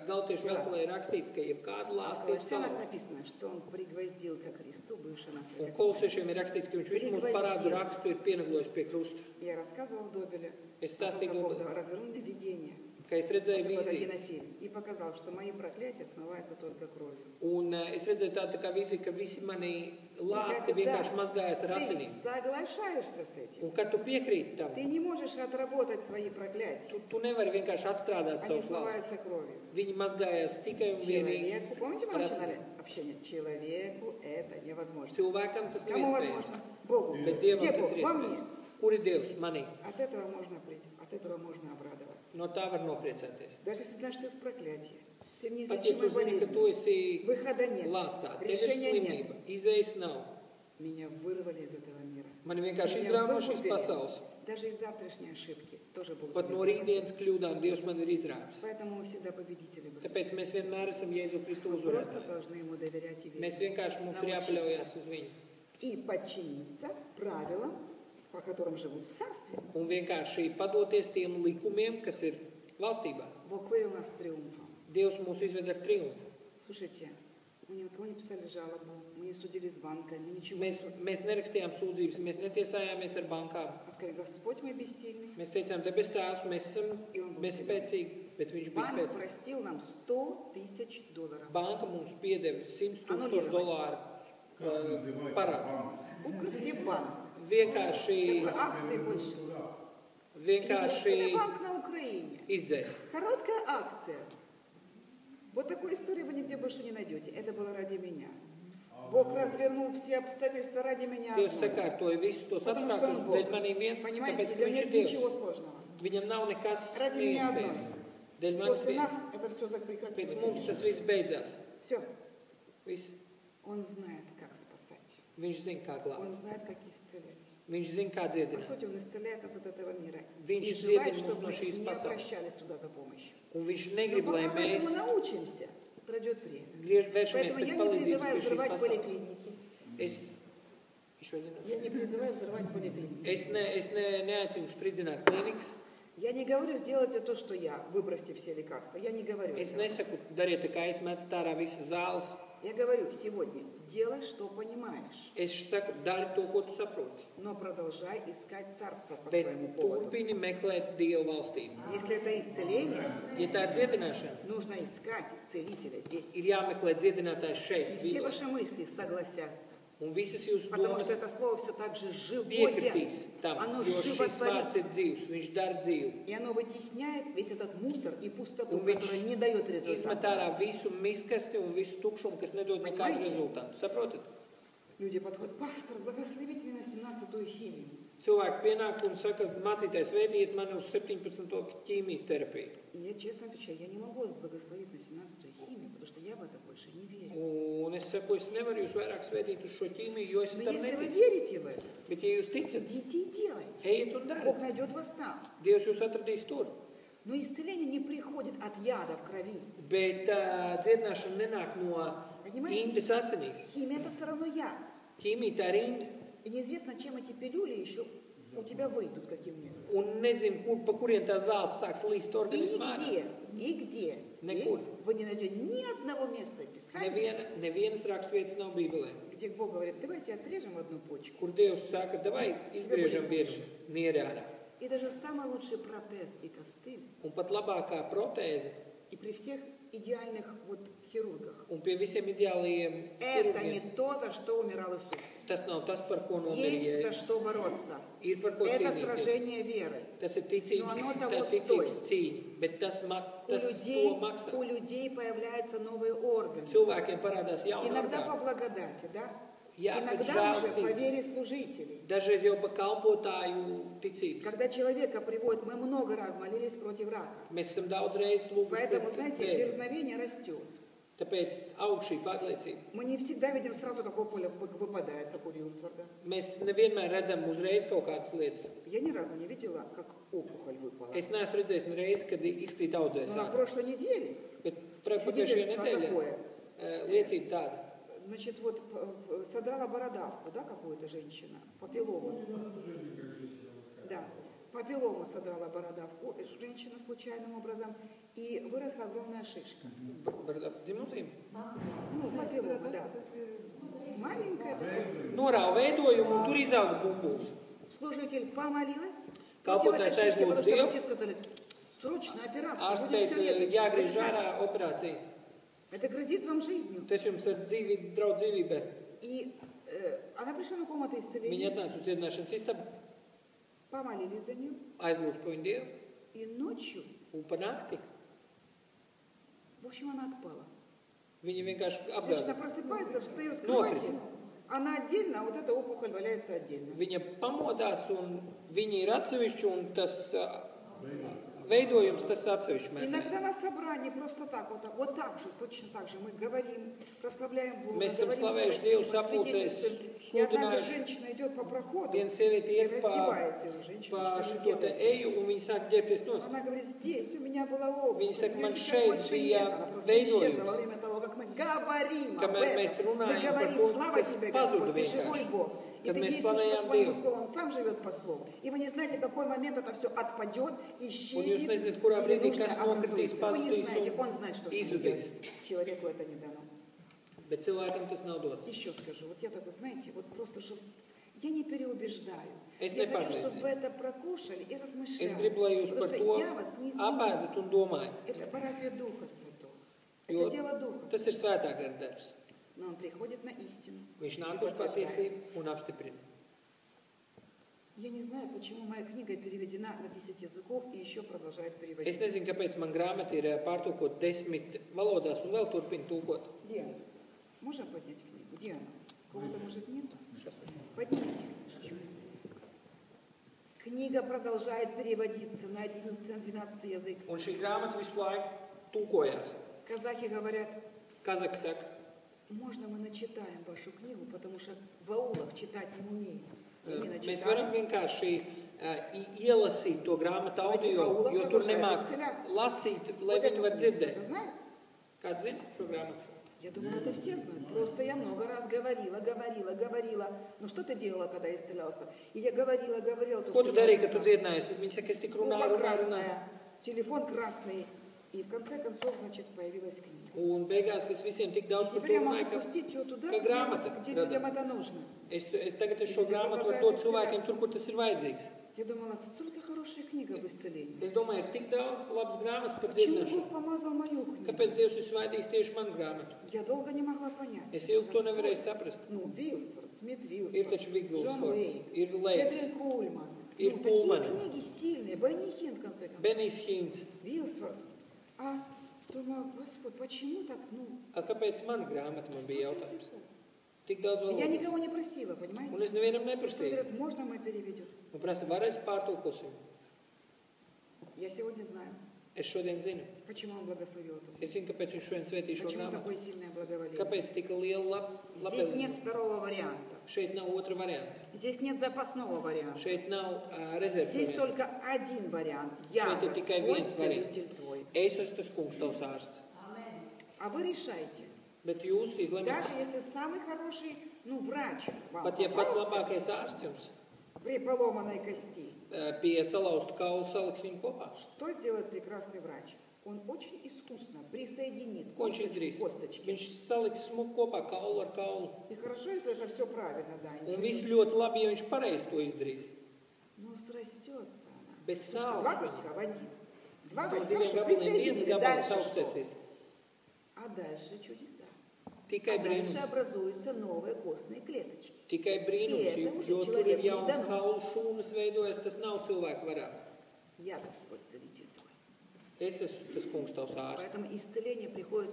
Galtiešu vēstulē ir rakstīts, ka jebkāda А в lāsta ir Колоссянах salausta. написано, что он пригвоздил ко кресту бывший нас. Un kolosiešiem ir rakstīts, ka viņš visu mūsu parādu rakstu ir pieneglojis pie krusta. Я рассказывала в Добеле, Es о том, stāstīju как Бог Dobelē, развернул мне видение. ka es redzēju Это vīziju. кинофильм. И показал, что мои проклятия смываются только кровью. Un es redzēju tādu tā kā vīziju, ka visi mani И lāsti когда vienkārši mazgājas ar ты asinīm. соглашаешься с этим, Un kad tu piekrīti tam, ты не можешь отработать свои проклятия. tu nevari vienkārši atstrādāt Они savus lāstus. смываются кровью. Viņi mazgājās tikai un vienīgi. Человеку, помните, мы Раз. начинали общение? Человеку это невозможно. Cilvēkam tas nav Кому iespējams. возможно? Богу. Bet Dievam Где tas Бог? ir Во iespējams. мне. Kur ir Dievs? Manī. От этого можно прийти, от этого можно обрадоваться. No tā var nopriecāties. Даже если знаешь, что ты в проклятии. Ты в Pat ja неизлечимой tu zini, ka tu болезни. esi Выхода нет. lāstā, tev ir Решения нет. slimība, izējas nav. Меня вырвали из этого мира. Mani vienkārši Меня izrāva no šīs выкупили. pasaules. Даже из завтрашней ошибки тоже Бог Pat no забирает. rītdienas kļūdām Dievs man ir izrāvis. Поэтому мы всегда победители. в Иисусе. Tāpēc mēs vienmēr esam Jēzu Kristu Мы просто uzvarētāji. должны Ему доверять и Mēs верить. vienkārši mums ir Naučīts. jāpaļaujas uz viņu. И подчиниться правилам, по которым живут в Царстве. Un vienkārši padoties tiem likumiem, kas ir valstībā. Бог вывел нас с триумфом. Dievs mūs izved ar triumfu. Слушайте, мы ни на кого не писали жалобу, мы не судили с банками, ничего. Mēs nerakstījām sūdzības, mēs netiesājāmies ar bankām. А сказали, Господь, мы бессильны. Mēs teicām, debes tēvs, mēs esam spēcīgi, bet viņš bija Банк spēcīgs. простил нам $100 000. Banka mums piedeva $100 000 parādu. Укрсибанк. vienkārši, Такой акции больше. vienkārši Единственный банк на Украине. izdzēs. Короткая акция. Вот такой истории вы нигде больше не найдете. Это было ради меня. Бог развернул все обстоятельства ради меня. Dievs одной. sakārtoja visus tos Потому что он apstākļus Бог. dēļ maniem vien, Понимаете, tāpēc, ka для viņš меня ir Dievs. ничего сложного. Viņam nav nekas Ради меня одной. neiespējams. Dēļ manis После vien. нас это все Pēc прекратилось. mums tas viss beidzās. Все. Viss. Он знает, как спасать. Viņš zina, kā glābt. Он знает, как исцелять. Viņš zina, kā По dziedināt. сути, он исцеляет нас от этого мира. Viņš И желает, dziedina mūs чтобы no мы šīs не pasaules. обращались туда за помощью. Un viņš Но negrib, lai пока мы mēs этому научимся, пройдет время. vēršamies Поэтому pēc я не palīdzības призываю pie šīs взрывать pasaules. поликлиники. Es, Еще один раз. Я не призываю взрывать поликлиники. Es neaicinu spridzināt klīnikas. Я не говорю, сделайте то, что я, выбросьте все лекарства. Я не говорю Es этого. nesaku, dariet tā kā es metu ārā visas zāles. Я говорю сегодня, делай, что понимаешь, Es saku, dari to, ko tu saproti. но продолжай искать царство по Bet своему поводу. turpini meklēt Dievu valstību. Если это исцеление, Ja tā ir dziedināšana, нужно искать целителя здесь. ir jāmeklē dziedinātājs И šeit, все dzīvē. ваши мысли согласятся. Un visas jūsu Потому domas что это слово все так же живое. piekritīs tam, Оно jo šis vārds животворит. ir dzīvs, viņš dara dzīvu. И оно вытесняет весь этот мусор и пустоту, Un viņš которая не дает izmet результата. ārā visu miskasti un visu tukšumu, kas nedod nekādu Понимаете? rezultātu. Saprotat? Люди подходят, пастор, благословите меня на 17-ю химию. Cilvēki pienāk un saka, mācītājs veidiet mani uz 17. ķīmijas terapiju. И я честно отвечаю, я не могу вас благословить на 17-ю химию, потому что я в это больше не верю. Un es saku, es nevaru jūs vairāk svētīt uz šo ķīmiju, jo es Но tam если вы neticu. верите в это, Bet ja jūs ticat, идите и делайте. ejiet un Бог dariet. найдет вас там. Dievs jūs atradīs tur. Но исцеление не приходит от яда в крови. Bet dziedināšana nenāk no Понимаете? indes asinīs. Химия это все равно яд. Ķīmija tā ir inde. И неизвестно, чем эти пилюли еще у тебя выйдут, каким местом. Un nezinu, pa kurien tā zāles sāks līst И organismā. нигде здесь Nekur. вы не найдете ни одного места Писания, Nevienas rakstvietas nav Bībelē. где Бог говорит, давайте отрежем одну почку. Kur Dievs saka, davai izgriežam vienu nieri ārā. И даже самый лучший протез и костыль, Un pat labākā protēze, и при всех идеальных вот хирургах, un pie visiem ideālajiem это не ķirurģiem, то, за что умирал Иисус. tas nav tas, par ko Есть за nomirīja. что бороться. Ir par ko Это cīnīties. сражение веры. Tas ir ticības, No, no tā того ticības стоит. cīņa, bet tas У to maksā. людей появляются новые органы. Cilvēkiem parādās jauni Иногда по orgāni. благодати, да? Jā, pēc Иногда уже по žēlstības. вере служителей. Dažreiz jau pa kalpotāju ticības. Когда человека приводят, мы много раз молились против рака. Mēs esam daudz reizes lūguši Поэтому, pret знаете, vēzi. дерзновение растет. Tāpēc aug šī pārliecība. Мы не всегда видим сразу, как опухоль выпадает, как у Вилсфорда. Mēs nevienmēr redzam uzreiz kaut kādas lietas. Я ни разу не видела, как опухоль выпала. Es neesmu redzējis nereiz, kad izkrīt audzēs. Но на прошлой неделе Bet pagājušajā свидетельство nedēļā такое. liecība tāda. Значит, вот содрала бородавку, да, какую-то женщина, папиллому. Да, папиллому содрала бородавку, женщина случайным образом, и выросла огромная шишка. Dzimumzīme. Ну, папиллома, да. Маленькая такая. Norāva veidojumu un tur izauga bumbulis. Служитель помолилась. Kalpotais aizlūdz Потому что Dievu. врачи сказали, срочно операция, Ārsts будет все teica, резать. jāgriež ārā operācija. Это грозит вам жизнью. Tas jums ir dzīvība, draudz dzīvībai. И она пришла на комнату Viņa исцеления, atnāca uz dziedināšanas istabu, помолились за нее, aizlūdz par viņu Dievu и ночью, un pa nakti в общем, она отпала. viņa vienkārši Женщина apgāza. просыпается, встает с Nokrita. кровати, она отдельно, а вот эта опухоль валяется отдельно. Viņa pamodās un viņa ir atsevišķi un tas veidojums, tas atsevišķi mēs. Иногда на собрании просто так, вот так же, точно так же мы говорим, прославляем Бога, Mēs esam говорим slavējuši Dievu спасибо, sapulcēs, свидетельствуем. И однажды sludinājuši. женщина идет по проходу Viena sieviete и iet pa, раздевается. Я говорю, женщина, pa что вы šo te делаете? eju un viņa sāk ģērbties nost. Она говорит, здесь у меня была опухоль, Viņa saka, её man сейчас šeit больше bija нет. Она просто veidojums. исчезла во время того, как мы говорим об Kamēr mēs этом. Мы runājam par говорим, to, слава kas тебе, pazuda Господь, ты живой vienkārši. Бог. И Kad ты mēs действуешь по slavējam своему Dievu. слову, Он сам живет по слову. И вы не знаете, в какой момент это все отпадет, Un jūs исчезнет, nezināt, kurā или brīdī нужно kas nokritīs, образуется. Вы не pazudīs знаете, un Он знает, что с ним izzudīs. делать. Человеку это не дано. Bet cilvēkam tas nav dots. Еще скажу, вот я так, знаете, вот просто, чтобы... Я не переубеждаю. Es Я хочу, nepārliecinu. чтобы вы это прокушали и Es размышляли. gribu, lai jūs Потому par что to я вас не изменю. apēdat un domājat. Это парафия Духа Святого. Jo Это дело Духа tas ir svētā gara darbs. Но он приходит на истину. Viņš и nāk uz подтверждает. patiesību un apstiprina. Я не знаю, почему моя книга переведена на 10 языков и еще продолжает Es переводить. nezinu, kāpēc man grāmata ir pārtulkot 10 valodās un vēl turpina tulkot. Где она? Можем поднять книгу? Где она? Кого-то, может, нету? Поднимите книжечку. Книга продолжает переводиться на 11-12 язык. Un šī grāmata visu laiku tulkojās. Казахи говорят, Kazaki saka, можно мы начитаем вашу книгу, потому что в аулах читать не умеют. И они mēs varam начитали. vienkārši ielasīt to grāmatu audio, jo tur nemāk lasīt, lai Вот viņi var это dzirdēt. знают? Kāds zina šo grāmatu? Я думала, это все знают. Просто я много раз говорила. Ну что ты делала, когда исцелялся? И я говорила. То, Ko что tu darīji, нужно kad tu знать. dziedinājies? Viņi saka, es tik Ухо runāju. красное, телефон красный. И в конце концов, значит, появилась книга. Un beigās es visiem tik И daudz par to теперь я могу runāju, ka пустить ее туда, как грамота где радость. людям это нужно. tagad es šo grāmatu varu dot cilvēkiem tur, kur tas ir vajadzīgs. Я думала, столько хорошая книга об исцелении. Es domāju, ir tik daudz labas grāmatas par Почему dziedināšanu. Бог помазал мою книгу? Kāpēc Dievs ir svaidījis tieši manu grāmatu? Я долго не могла понять. Es ilgi to nevarēju saprast. Ну, Вилсфорд, Смит Ir Вилсфорд, taču Джон Vigils, Уэйн, ir Leiks, Петрин Кульман. Ir Ну, такие Кульман. книги сильные. Бенихин, в конце концов. Benijs Hins. Вилсфорд. А думаю, Господь, почему так? Ну, A kāpēc mana grāmata man bija столько jautājums? языков. Tik daudz И я valodu. никого не просила, Un понимаете? es nevienam Кто neprasīju. говорит, можно мы переведем? Un prasa, varēs pārtulkosim. Я сегодня знаю, Es šodien zinu. почему он благословил эту книгу. Es zinu, kāpēc viņš šodien svētī šo Почему grāmatu. такое сильное благоволение? Kāpēc tika liela Здесь нет labvēlība? второго варианта. Šeit nav otra varianta. Здесь нет запасного варианта. Šeit nav rezerves Здесь varianta. только один вариант. Я Šeit ir tikai Господь, viens variants. целитель твой. Es esmu tas kungs, tavs ārsts. А вы решайте. Bet jūs izlemat, Даже если самый хороший, ну, врач вам pat ja pats попался labākais ārsts jums при поломанной кости, pie salauztu kaulu saliks viņu kopā. что сделает прекрасный врач? Он очень искусно присоединит Ko viņš косточку izdarīs? к kostочке. Viņš saliks smuku kopā kaulu ar kaulu. И хорошо, если это все правильно, да. Un ничего viss не- ļoti labi, ja viņš pareizi to izdarīs. Но срастется она. Bet Слушайте, два sāls куска в один. Два no варианта. diviem Хорошо, gabaliem viens присоединили. gabals Дальше что? augstēsies. А дальше чудеса. Tikai А дальше brīnums. образуются новые костные клеточки. Tikai brīnums, Tie, tam jo už tur ir cilvēkiem jauns nedara. kaulu šūnas veidojas, tas nav cilvēku varā. Я Господь целитель твой. Es esmu tas kungs, tavs ārsts. Поэтому исцеление приходит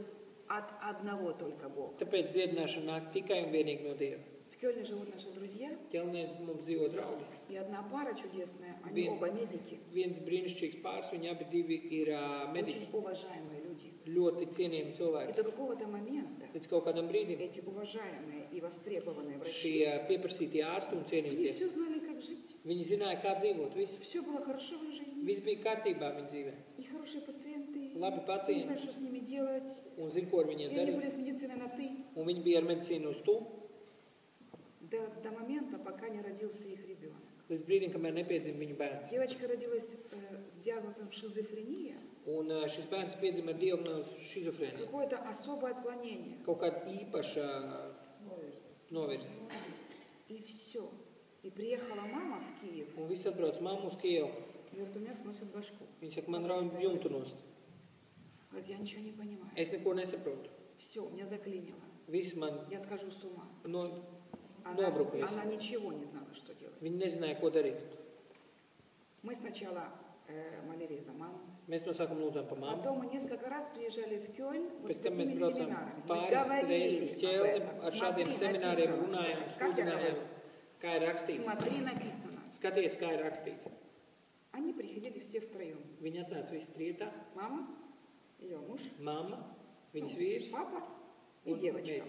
от одного только Бога. Tāpēc dziedināšana nāk tikai un vienīgi no Dieva. В Кёльне живут наши друзья, Ķelnē mums dzīvo draugi. и одна пара чудесная, они Вин- оба медики, Viens brīnišķīgs pāris, viņi abi divi ir mediķi. очень уважаемые люди. Ļoti cienījami И cilvēki. до какого-то момента Līdz kaut kādam brīdim эти уважаемые и востребованные врачи, šie pieprasītie ārsti un они cienītie, все знали, как жить. viņi zināja, kā dzīvot. Все было хорошо в их жизни. Viss bija kārtībā viņa dzīvē. И хорошие пациенты, Labi и не pacienti знали, что с ними делать. un zina, ko ar И viņiem они были darīt. с медициной на «ты». Un viņi bija ar medicīnu uz tu, До момента, пока не родился их ребенок. līdz brīdim, kamēr nepiedzima viņu bērns. Девочка родилась с диагнозом шизофрения, Un šis bērns piedzima ar diagnozu šizofrēniju. какое-то особое отклонение. Kaut kāda īpaša novirzi. И все. И приехала мама в Киев, Un viss atbrauc mammu uz Kievu. говорит, у меня сносит башку. Viņa saka, man rauj jumtu nost. Говорит, я ничего не понимаю. Es neko nesaprotu. Все, меня заклинило. Viss man Я схожу с ума. Она Она ничего не знала, что делать. Viņi nezināja, ko darīt. Мы сначала молились за маму. Mēs no sākuma lūdzām par mammu. Потом мы несколько раз приезжали в Кёльн вот с Pēc tam mēs такими braucām семинарами. Мы pāris reizes uz говорили об ķelni этом. ar šādiem Смотри, semināriem, написано, runājām, что- как я sludinājām, говорю? kā ir rakstīts. Смотри, написано. Skaties, kā ir rakstīts. Они приходили все втроем. Viņi atnāca visi trietā. Мама, ее муж, Mamma, viņas ну, vīrs папа и un девочка. meita.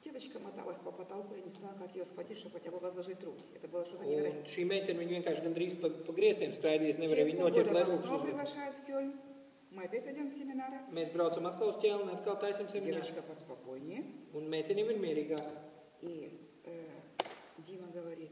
Девочка моталась по потолку, я не знала, как ее схватить, чтобы хотя бы возложить руки. Это было что-то Un невероятное. šī meitene, viņa vienkārši gandrīz pa griestiem skraidīja, nevarēja Через viņu полгода noķert, lai нас lūgtu снова uz viņu. приглашают в Кёльн. Мы опять ведем семинары. Mēs braucam atkal uz ķelni, atkal taisam semināru. Девочка поспокойнее. Un meitene ir mierīgāka. И Дима говорит,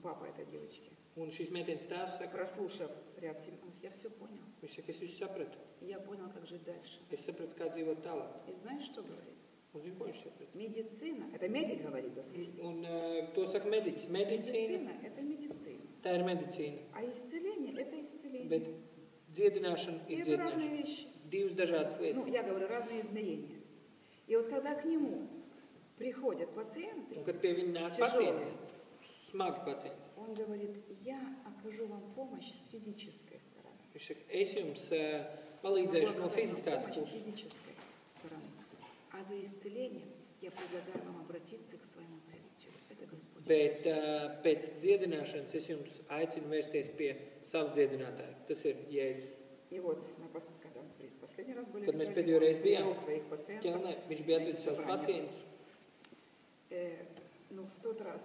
папа этой девочки, Un šīs meitenes tēvs saka, прослушав ряд семинаров, я все понял. viņš saka, es visu sapratu. Я понял, как жить дальше. Es sapratu, kā dzīvot tālāk. И знаешь, что говорит? Un zinu, ko viņš saprata. Медицина, это медик говорит, заслуженный. Un to saka mediķis. Medicīna, Медицина – это медицина. tā ir medicīna. А исцеление – это исцеление. Bet dziedināšana И ir это разные dziedināšana. вещи. Divas dažādas Ну, lietas. я говорю, разные измерения. И вот когда к нему приходят пациенты, Un kad pie viņa nāk тяжелые, pacienti, smagi pacienti. Он говорит, я окажу вам помощь с физической стороны. Viņš saka, es jums palīdzēšu no fiziskās Помощь с puses. физической стороны. А за исцелением я предлагаю вам обратиться к своему целителю. Это Господь. Bet pēc dziedināšanas es jums aicinu vērsties pie sava dziedinātāja. Tas ir Jēzus. И вот, когда мы последний раз были Kad mēs в pēdējo reizi он bijām привел своих пациентов. ķelnē, viņš bija на эти atvedis savus собрания. pacientus. Ну, в тот раз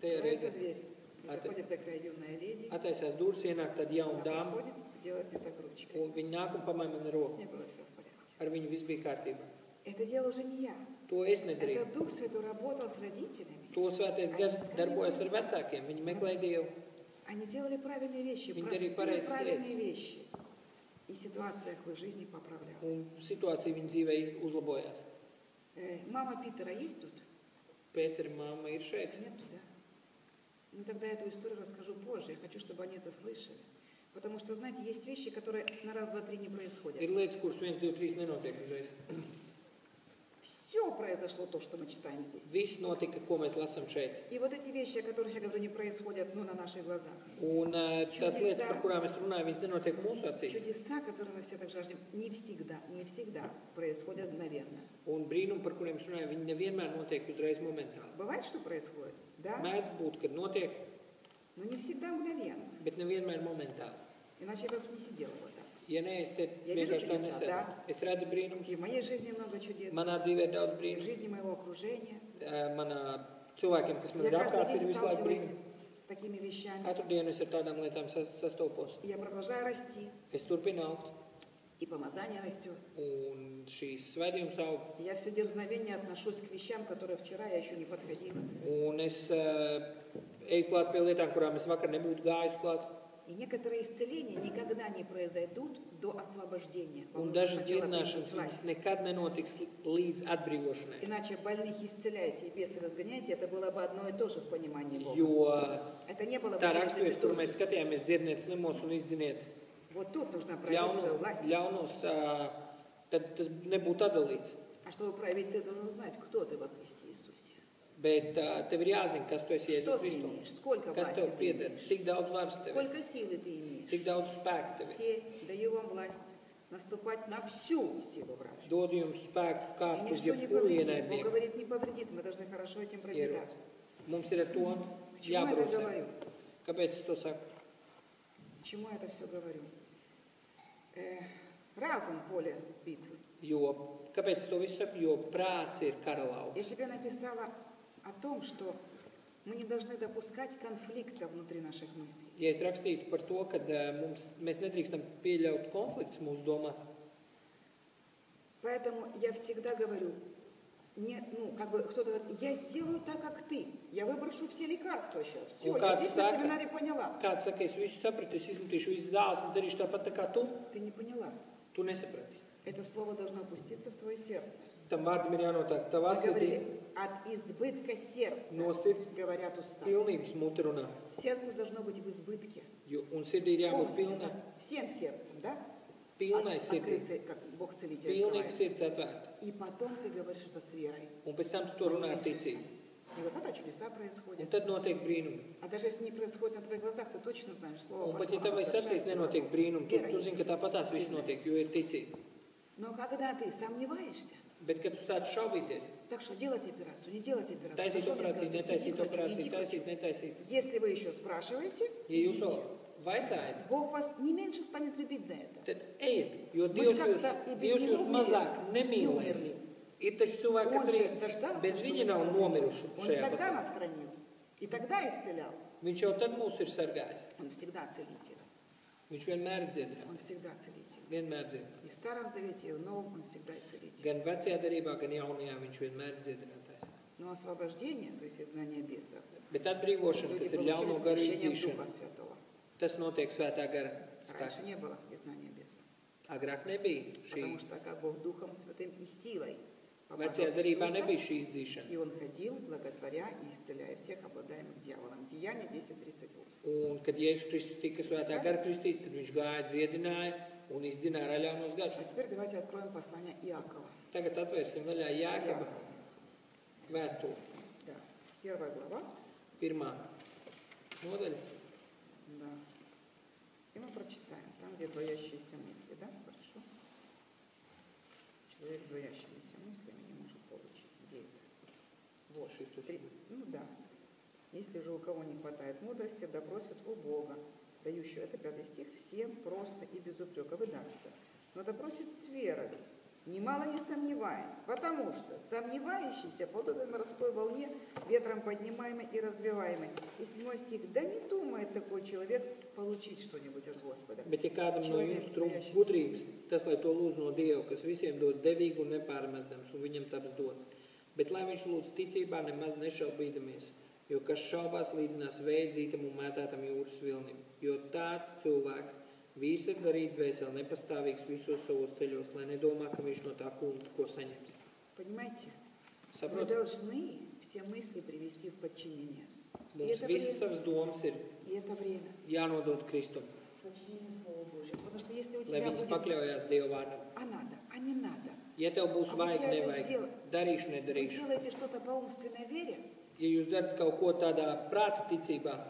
Tajā открывается reizē дверь, и заходит такая юная леди, attaisās durvis, ienāk tāda jauna она dāma, подходит, делает мне так ручкой. un viņa nāk un pamaina man С roku. ней было все в порядке. Ar viņu viss bija kārtībā. Это дело уже не я. To es nedarīju. Это Дух Святой работал с родителями. To svētais gars darbojas ar vecākiem. Viņi meklē Dievu. Они делали правильные вещи, Viņi простые darīja pareizas правильные lietas. вещи. И ситуация в их жизни Un поправлялась. situācija viņa dzīvē uzlabojās. Мама Питера есть тут? Pētera mamma ir šeit. Нету, да? Ну тогда я эту историю расскажу позже. Я хочу, чтобы они это слышали. Потому что, знаете, есть вещи, которые на раз, два, три не происходят. Ir lietas, kuras 1, 2, 3 nenotiek uzreiz. Все произошло то, что мы читаем здесь. Viss notika, ko mēs lasām šeit. И вот эти вещи, о которых я говорю, не происходят на наших глазах. Un tās lietas, par kurām es runāju, viņas nenotiek mūsu acīs. Чудеса, которые мы все так жаждем, не всегда происходят мгновенно. Un brīnumi, par kuriem es runāju, viņi nevienmēr notiek uzreiz momentāli. Бывает, что происходит, да? Mēdz būt, kad notiek, Но не всегда мгновенно. bet nevienmēr momentāli. Иначе я бы не sидела вот так. Ja nē, es te Ja vienkārši tā vīru čudesā, nesēdu. да. Es redzu brīnumus. И в моей жизни много чудес, Manā dzīvē ir daudz и в brīnumu. жизни моего окружения. Manā cilvēkiem, kas man Я ir apkārt, каждый ir день visu laiku сталкиваюсь brīnumi. с такими вещами. Katru dienu es ar tādām lietām sastopos. И я продолжаю расти, Es turpinu augt, и помазание растет. un šīs svētījums aug. И я все дерзновение отношусь к вещам, которые вчера я еще не подходила. Un es eju klāt pie lietām, kurām es vakar nebūtu gājis klāt. И некоторые исцеления никогда не произойдут до освобождения. Вам Un нужно dažas сначала dziedināšanas принять власть. viņas nekad nenotiks līdz atbrīvošanai. Иначе больных исцеляете и бесы разгоняете, это было бы одно и то же в понимании Бога. Jo Это не было бы tā через raksturība, kur запятую. mēs skatījāmies, dziediniet slimos un izdziniet Вот тут нужно проявить свою власть. ļaunos, tad tas nebūtu atdalīts. А чтобы проявить, ты должен знать, кто ты во Христе Иисусе. Bet tev ir jāzina, kas tu esi Что Jēzus ты Kristus. имеешь, сколько Kas власти tev ты pieder, имеешь, cik daudz varas tev ir, сколько силы ты имеешь. cik daudz spēka tev ir. Все даю вам власть наступать на всю силу вражду. Dod jums spēku И kāpt uz ничто не jebkuru повредит. Бог ienaidnieku. говорит, не повредит. Мы должны хорошо этим пропитаться. Mums ir ar to К чему я это jābrūsē. говорю? Kāpēc es to saku? К чему я это все говорю? Разум – поле битвы. Jo, kāpēc es to visu saku? Jo prāts ir karalauks. Я себе написала о том, что мы не должны допускать конфликта внутри наших мыслей. Ja es rakstītu par to, ka mēs nedrīkstam pieļaut konflikts mūsu domās, Поэтому я всегда говорю, кто-то говорит, я сделаю так, как ты. Я выброшу все лекарства сейчас. Все, я здесь на семинаре поняла. Kāds saka, es visu sapratu, es izmetīšu visu zāles, es darīšu tāpat tā kā tu, Ты не поняла. tu nesaprati. Это слово должно опуститься в твое сердце. Tam vārdam ir jānotāk tavā Мы sirdī, говорили, от избытка сердца, no sirds говорят уста. pilnības muti runā. Сердце должно быть в избытке. Un sirdī ir jābūt Полностью, pilnai, всем сердцем, да? pilnai sirdī, Открыться, как Бог целитель pilnīgi открывает. sirds atvērta. И потом ты говоришь это с верой. Un pēc tam tu to runā ar ticību. И вот тогда чудеса Un происходят. tad notiek brīnumi. А даже если не происходит на твоих глазах, ты точно знаешь, слово Un pat пошло, ja tavais оно acīs совершает nenotiek свою brīnumi, работу. Вера tu zini, ka есть tāpatās viss сильная. notiek, jo ir ticība. Но когда ты сомневаешься, Bet, kad tu sāc šaubīties, так что делать операцию, не делать операцию, taisīt хорошо мне operāciju, сказать, netaisīt иди к врачу, operāciju, иди к врачу. taisīt, netaisīt. Если вы еще спрашиваете, Ja jūs идите. to vaicājat, Bог вас не меньше станет любить за это. tad ejiet, jo Мы Dievs же как-то и без jūs него mazāk не nemīlēs. умерли. Ir taču cilvēki, Он kas же arī дождался, bez что viņa мы nav умерли. nomiruši Он и šajā тогда pasaulē. нас хранил, и тогда исцелял. Viņš jau tad mūs ir sargājis. Он всегда целитель. Viņš vienmēr ir dziedinājis. Он всегда целитель. Vienmēr dziedinājis. И в Старом Завете, и в Новом он всегда целитель. Gan vecajā darbā, gan jaunajā viņš vienmēr ir dziedinātājs. Но освобождение, то есть изгнание бесов, Bet atbrīvošana, люди kas ir получили ļauno с garu крещением izdzīšana, Духа Святого. tas notiek svētā gara Раньше spēkā. не было изгнания бесов. Agrāk nebija šī. Потому что как Бог Духом Святым и силой Vecajā помазал darbā Иисуса, nebija šī izdzīšana. и он ходил, благотворя и исцеляя всех обладаемых дьяволом. Деяние 10:38. Un, kad Jēzus Kristus tika svētā gara kristīts, tad viņš gāja, dziedināja un izdzināja ar ļaunos garus. А теперь давайте откроем послание Иакова. Tagad atvērsim vaļā Jākaba vēstuli. Да. 1 глава. Pirmā nodaļa. Да. И мы прочитаем, там, где двоящиеся мысли, да? Хорошо. Человек с двоящимися мыслями не может получить. Где это? Вот. Ну да. Если же у кого не хватает мудрости, да просит у Бога, дающего, это 5 стих, всем просто и без упрека выдастся. Но да просит с верой, немало не сомневаясь, потому что сомневающийся подобен морской волне, ветром поднимаемый и развиваемый. И 7 стих, да не думает такой человек получить что-нибудь от Господа. Bet ja kādam no jums trūks gudrības, tas lai to lūdz no Dieva, kas visiem dod devīgi un nepārmestams, un viņam taps dots. Bet lai viņš lūdz ticībā, nemaz nešaubīdamies, jo kas šaubās līdzinās vēdzītam un mētātam jūras vilnim. Jo tāds cilvēks, vīrs ar garīgu dvēseli, nepastāvīgs visos savos ceļos, lai nedomā, ka viņš no tā kunga ko saņems. Понимаете? Мы Saprot? должны все мысли привести в подчинение. И Mums это visas время. savas domas ir И это время. jānodod Kristum, Подчинение Слову Божьему. Потому что если у lai тебя viņas будет pakļaujās Dieva vārdam. а надо, а не надо, Ja tev būs А vajag, вот я это nevajag, сделаю. darīšu, вы nedarīšu. делаете что-то по умственной вере, Ja jūs darat kaut ko tādā prāta ticībā,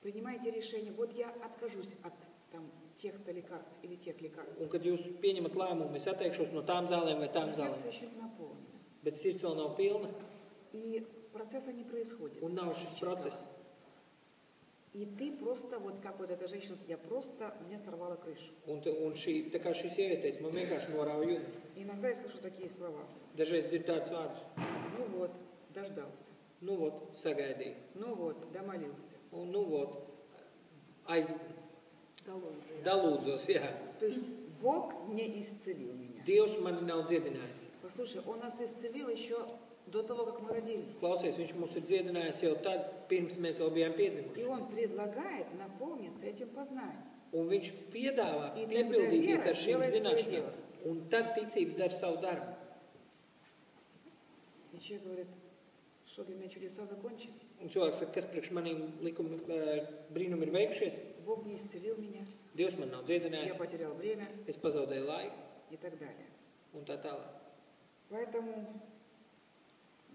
принимаете решение, вот я откажусь от там, тех-то лекарств или тех лекарств. un kad jūs pieņemat lēmumu, es atteikšos no tām zālēm vai Но tām сердце zālēm, еще не наполнено. bet sirds vēl nav pilna И процесса не происходит. un nav šis физического. process. И ты просто, вот как вот эта женщина, я просто, мне сорвала крышу. Un šī, tā kā šī sieviete teica, man vienkārši norauj jumu. Иногда я слышу такие слова. Dažreiz dzird tādus vārdus. Ну вот, дождался. Nu, vot, sagaidīju. Ну вот, домолился. Un, nu, vot, aiz, Долой. dalūdzos, jā. То есть Бог не исцелил меня. Dievs mani nav dziedinājis. Послушай, Он нас исцелил еще до того, как мы родились. Klausies, viņš mūs ir dziedinājis jau tad, pirms mēs vēl bijām piedzimuši. И Он предлагает наполниться этим познанием. Un viņš piedāvā И piepildīties тогда ar šīm вера делает zināšanām. свое дело. Un tad ticība dara savu darbu. И человек говорит, что для меня чудеса закончились. Un cilvēks saka, kas priekš manīm likumi brīnumi ir veikušies? Бог не исцелил меня, Dievs man nav я dziedinājis, потерял время es pazaudēju laiku и так далее. un tā tālāk. Поэтому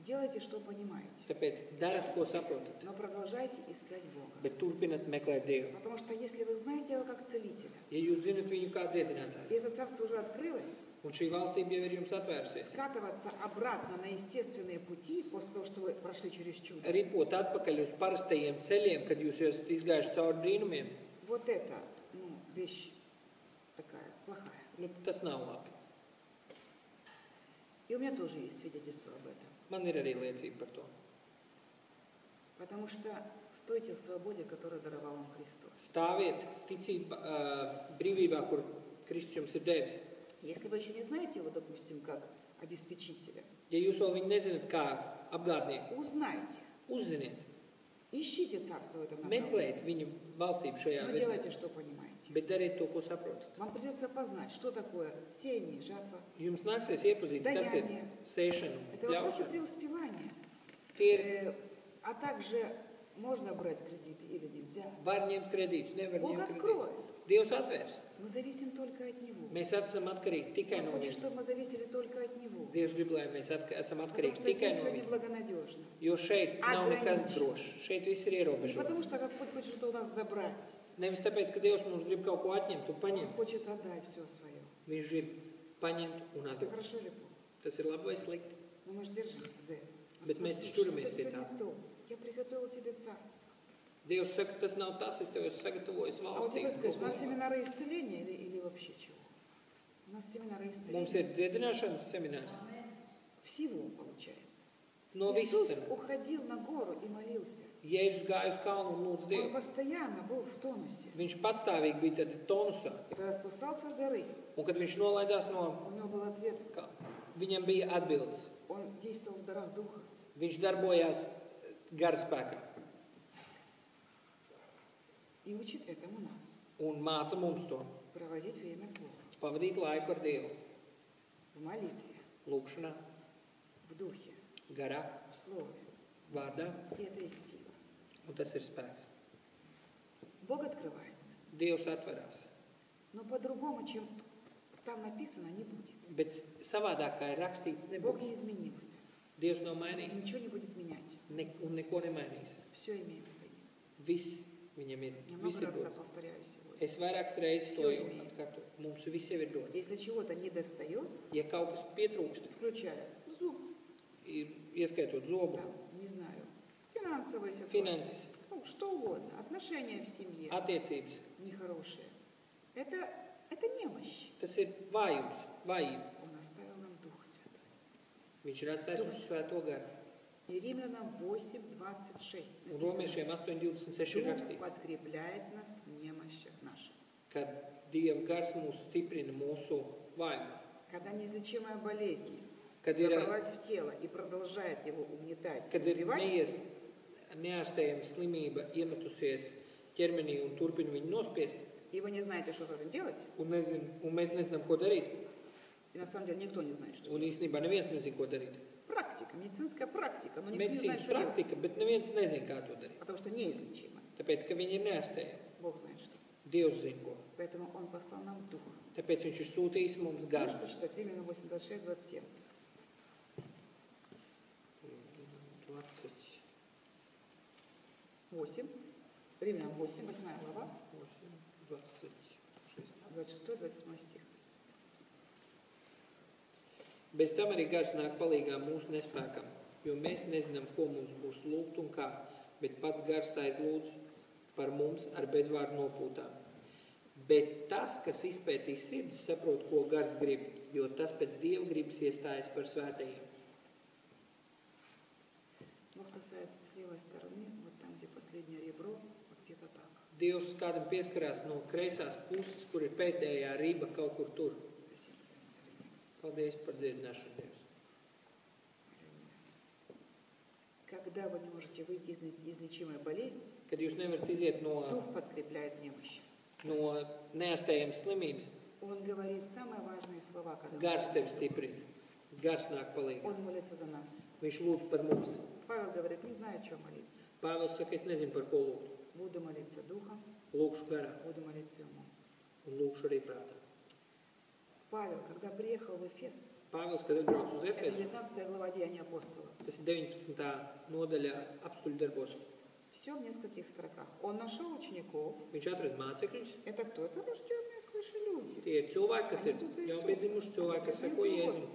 делайте, что понимаете. Tāpēc darat, ko saprotat, Но продолжайте искать Бога. bet turpinat meklēt Dievu. Потому что если вы знаете Его как целителя, Ja jūs zinat viņu kā dziedinātāju, и это царство уже открылось, un šī valstība jau ir jums atvērsies, скатываться обратно на естественные пути после того, что вы прошли через чудо, ripot atpakaļ uz parastajiem ceļiem, kad jūs esat izgājuši cauri brīnumiem, вот это вещь такая плохая. nu, tas nav labi. И у меня тоже есть свидетельство об этом. Man ir arī liecība par to. Потому что стойте в свободе, которую даровал вам Христос. Stāviet ticība, brīvībā, kur Kristus jums ir devis. Если вы еще не знаете Его, допустим, как обеспечителя, Ja jūs vēl viņu nezināt kā apgādnieku, узнайте, uzziniet, ищите царство в этом направлении, meklējiet viņu valstību šajā но virzienā, делайте, что понимаете. bet dariet to, ko saprotat. Вам придется познать, что такое сеяние и жатва. Jums nāksies iepazīt, kas ir Daļānie. sēšana, Это вопросы pļaušana. преуспевания. Tie ir, А также можно брать кредиты или нельзя. var ņemt kredītus, nevar Бог ņemt kredītus. откроет. Dievs atvērs. Мы зависим только от Него. Mēs esam atkarīgi tikai Он no хочет, viņa. чтобы мы зависели только от Него. Dievs grib, lai mēs esam Потому atkarīgi что tikai здесь no все viņa. неблагонадежно. Jo šeit nav nekas Ограничено. drošs. Šeit viss ir Не потому ierobežots. что Господь хочет что-то у нас забрать. Nevis tāpēc, ka Dievs mums grib kaut ko atņemt un Он paņemt. хочет отдать все свое. Viņš grib paņemt un Это atdot. хорошо или плохо? Tas ir labi vai slikti. Но мы же держимся за это. Bet mēs taču turamies pie tā. Это Я приготовил тебе царство. Dievs saka, tas nav tas, es tev esmu sagatavojis А у тебя, valstī. скажи, у нас семинары исцеления или вообще чего? У нас семинары Mums исцеления. ir dziedināšanas seminārs. Всего получается. No Иисус visam. уходил на гору и молился. Jēzus gāja uz kalnu un lūdz Он Dievu. постоянно был в тонусе. Viņš patstāvīgi bija tad tonusā. И когда спускался с горы, Un kad viņš nolaidās no, у него был ответ. viņam bija atbildes. Он действовал в дарах духа. Viņš darbojās gara spēkā И учит этому нас. un māca mums to. Проводить время с Богом. Pavadīt laiku ar Dievu. В молитве, Lūkšanā, в духе, garā, в слове. vārdā. И это есть сила. Un tas ir spēks. Бог открывается. Dievs atverās. Но по-другому, чем там написано, не будет. Bet savādāk kā ir rakstīts, Бог nebūs. не изменился. Dievs nav И mainījis ничего не будет менять. un neko nemainīs. Все имеем в Сыне. Viss viņam ir. Я Viss много ir раз это dots. повторяю сегодня. Es vairākas reizes to Всё jau имеем. atkārtoju. Mums viss jau ir dots. Если чего-то не достает, Ja kaut kas pietrūkst, включая зуб, ieskaitot zobu, там, не знаю, финансовая ситуация, finanses, ну, что угодно, отношения в семье attiecības, нехорошие. Это немощь. tas ir vājums, vājība. Он оставил нам Дух Святой. Viņš ir atstājis mums svēto garu. И Римлянам 8:26 Un написано, Romiešiem 8:26 ir Дух rakstīts, подкрепляет нас в немощах наших. ka Dieva gars mūs stiprina mūsu vājumā. Когда неизлечимая болезнь Kad ir, забралась в тело и продолжает его угнетать, kad ir убивать, neārstējama slimība iemetusies ķermenī un turpina viņu nospiest, и вы не знаете, что с этим делать, un mēs nezinām, ko darīt. и на самом деле никто не знает, что Un делать. īstenībā neviens nezina, ko darīt. Практика, медицинская практика, но никто не знает, Medicīnas что делать, praktika, bet neviens nezina, kā to darīt. потому что неизлечимо. Tāpēc, ka viņi ir neārstējami. Бог знает, что. Dievs zina, ko. Поэтому Он послал нам Дух. Tāpēc viņš ir sūtījis mums garu. Можешь прочитать Римлянам 8:26-27. 8. Римлянам 8, 8 глава, 26-27 стих. Bez tam arī gars nāk palīgā mūsu nespēkam, jo mēs nezinām, ko mums būs lūgt un kā, bet pats gars aizlūdz par mums ar bezvārdu nopūtām. Bet tas, kas izpētīs sirdi, saprot, ko gars grib, jo tas pēc Dieva gribas iestājas par svētajiem. Бог касается с левой стороны, вот там, где последнее ребро, вот где-то так. Dievs kādam pieskarās no kreisās puses, kur ir pēdējā riba kaut kur tur. Спасибо, Господи. Paldies par dziedināšanu, Dievs. Когда вы не можете выйти из излечимой болезни, Kad jūs nevarat iziet no Дух подкрепляет немощь. neārstējams slimības, Он говорит самые важные слова, когда мы gars tevi молимся. stiprina. Gars nāk palīgā. Он молится за нас. Viņš lūdz par mums. Павел говорит, не знаю, о чем молиться. Pāvils saka, es nezinu, par ko lūgt. Буду молиться духом, Lūkšu garā буду молиться умом. un lūkšu arī prātā. Павел, когда приехал в Эфес, Pāvils, kad atbrauc uz это Efesu, 19 глава Деяния апостолов, tas ir 19. nodaļā apstuļu darbos. все в нескольких строках. Он нашел учеников. Viņš atrada mācekļus. Это кто? Это рожденные свыше люди. Tie ir cilvēki, kas ir jau piedzimuši cilvēki, kas seko Jēzum.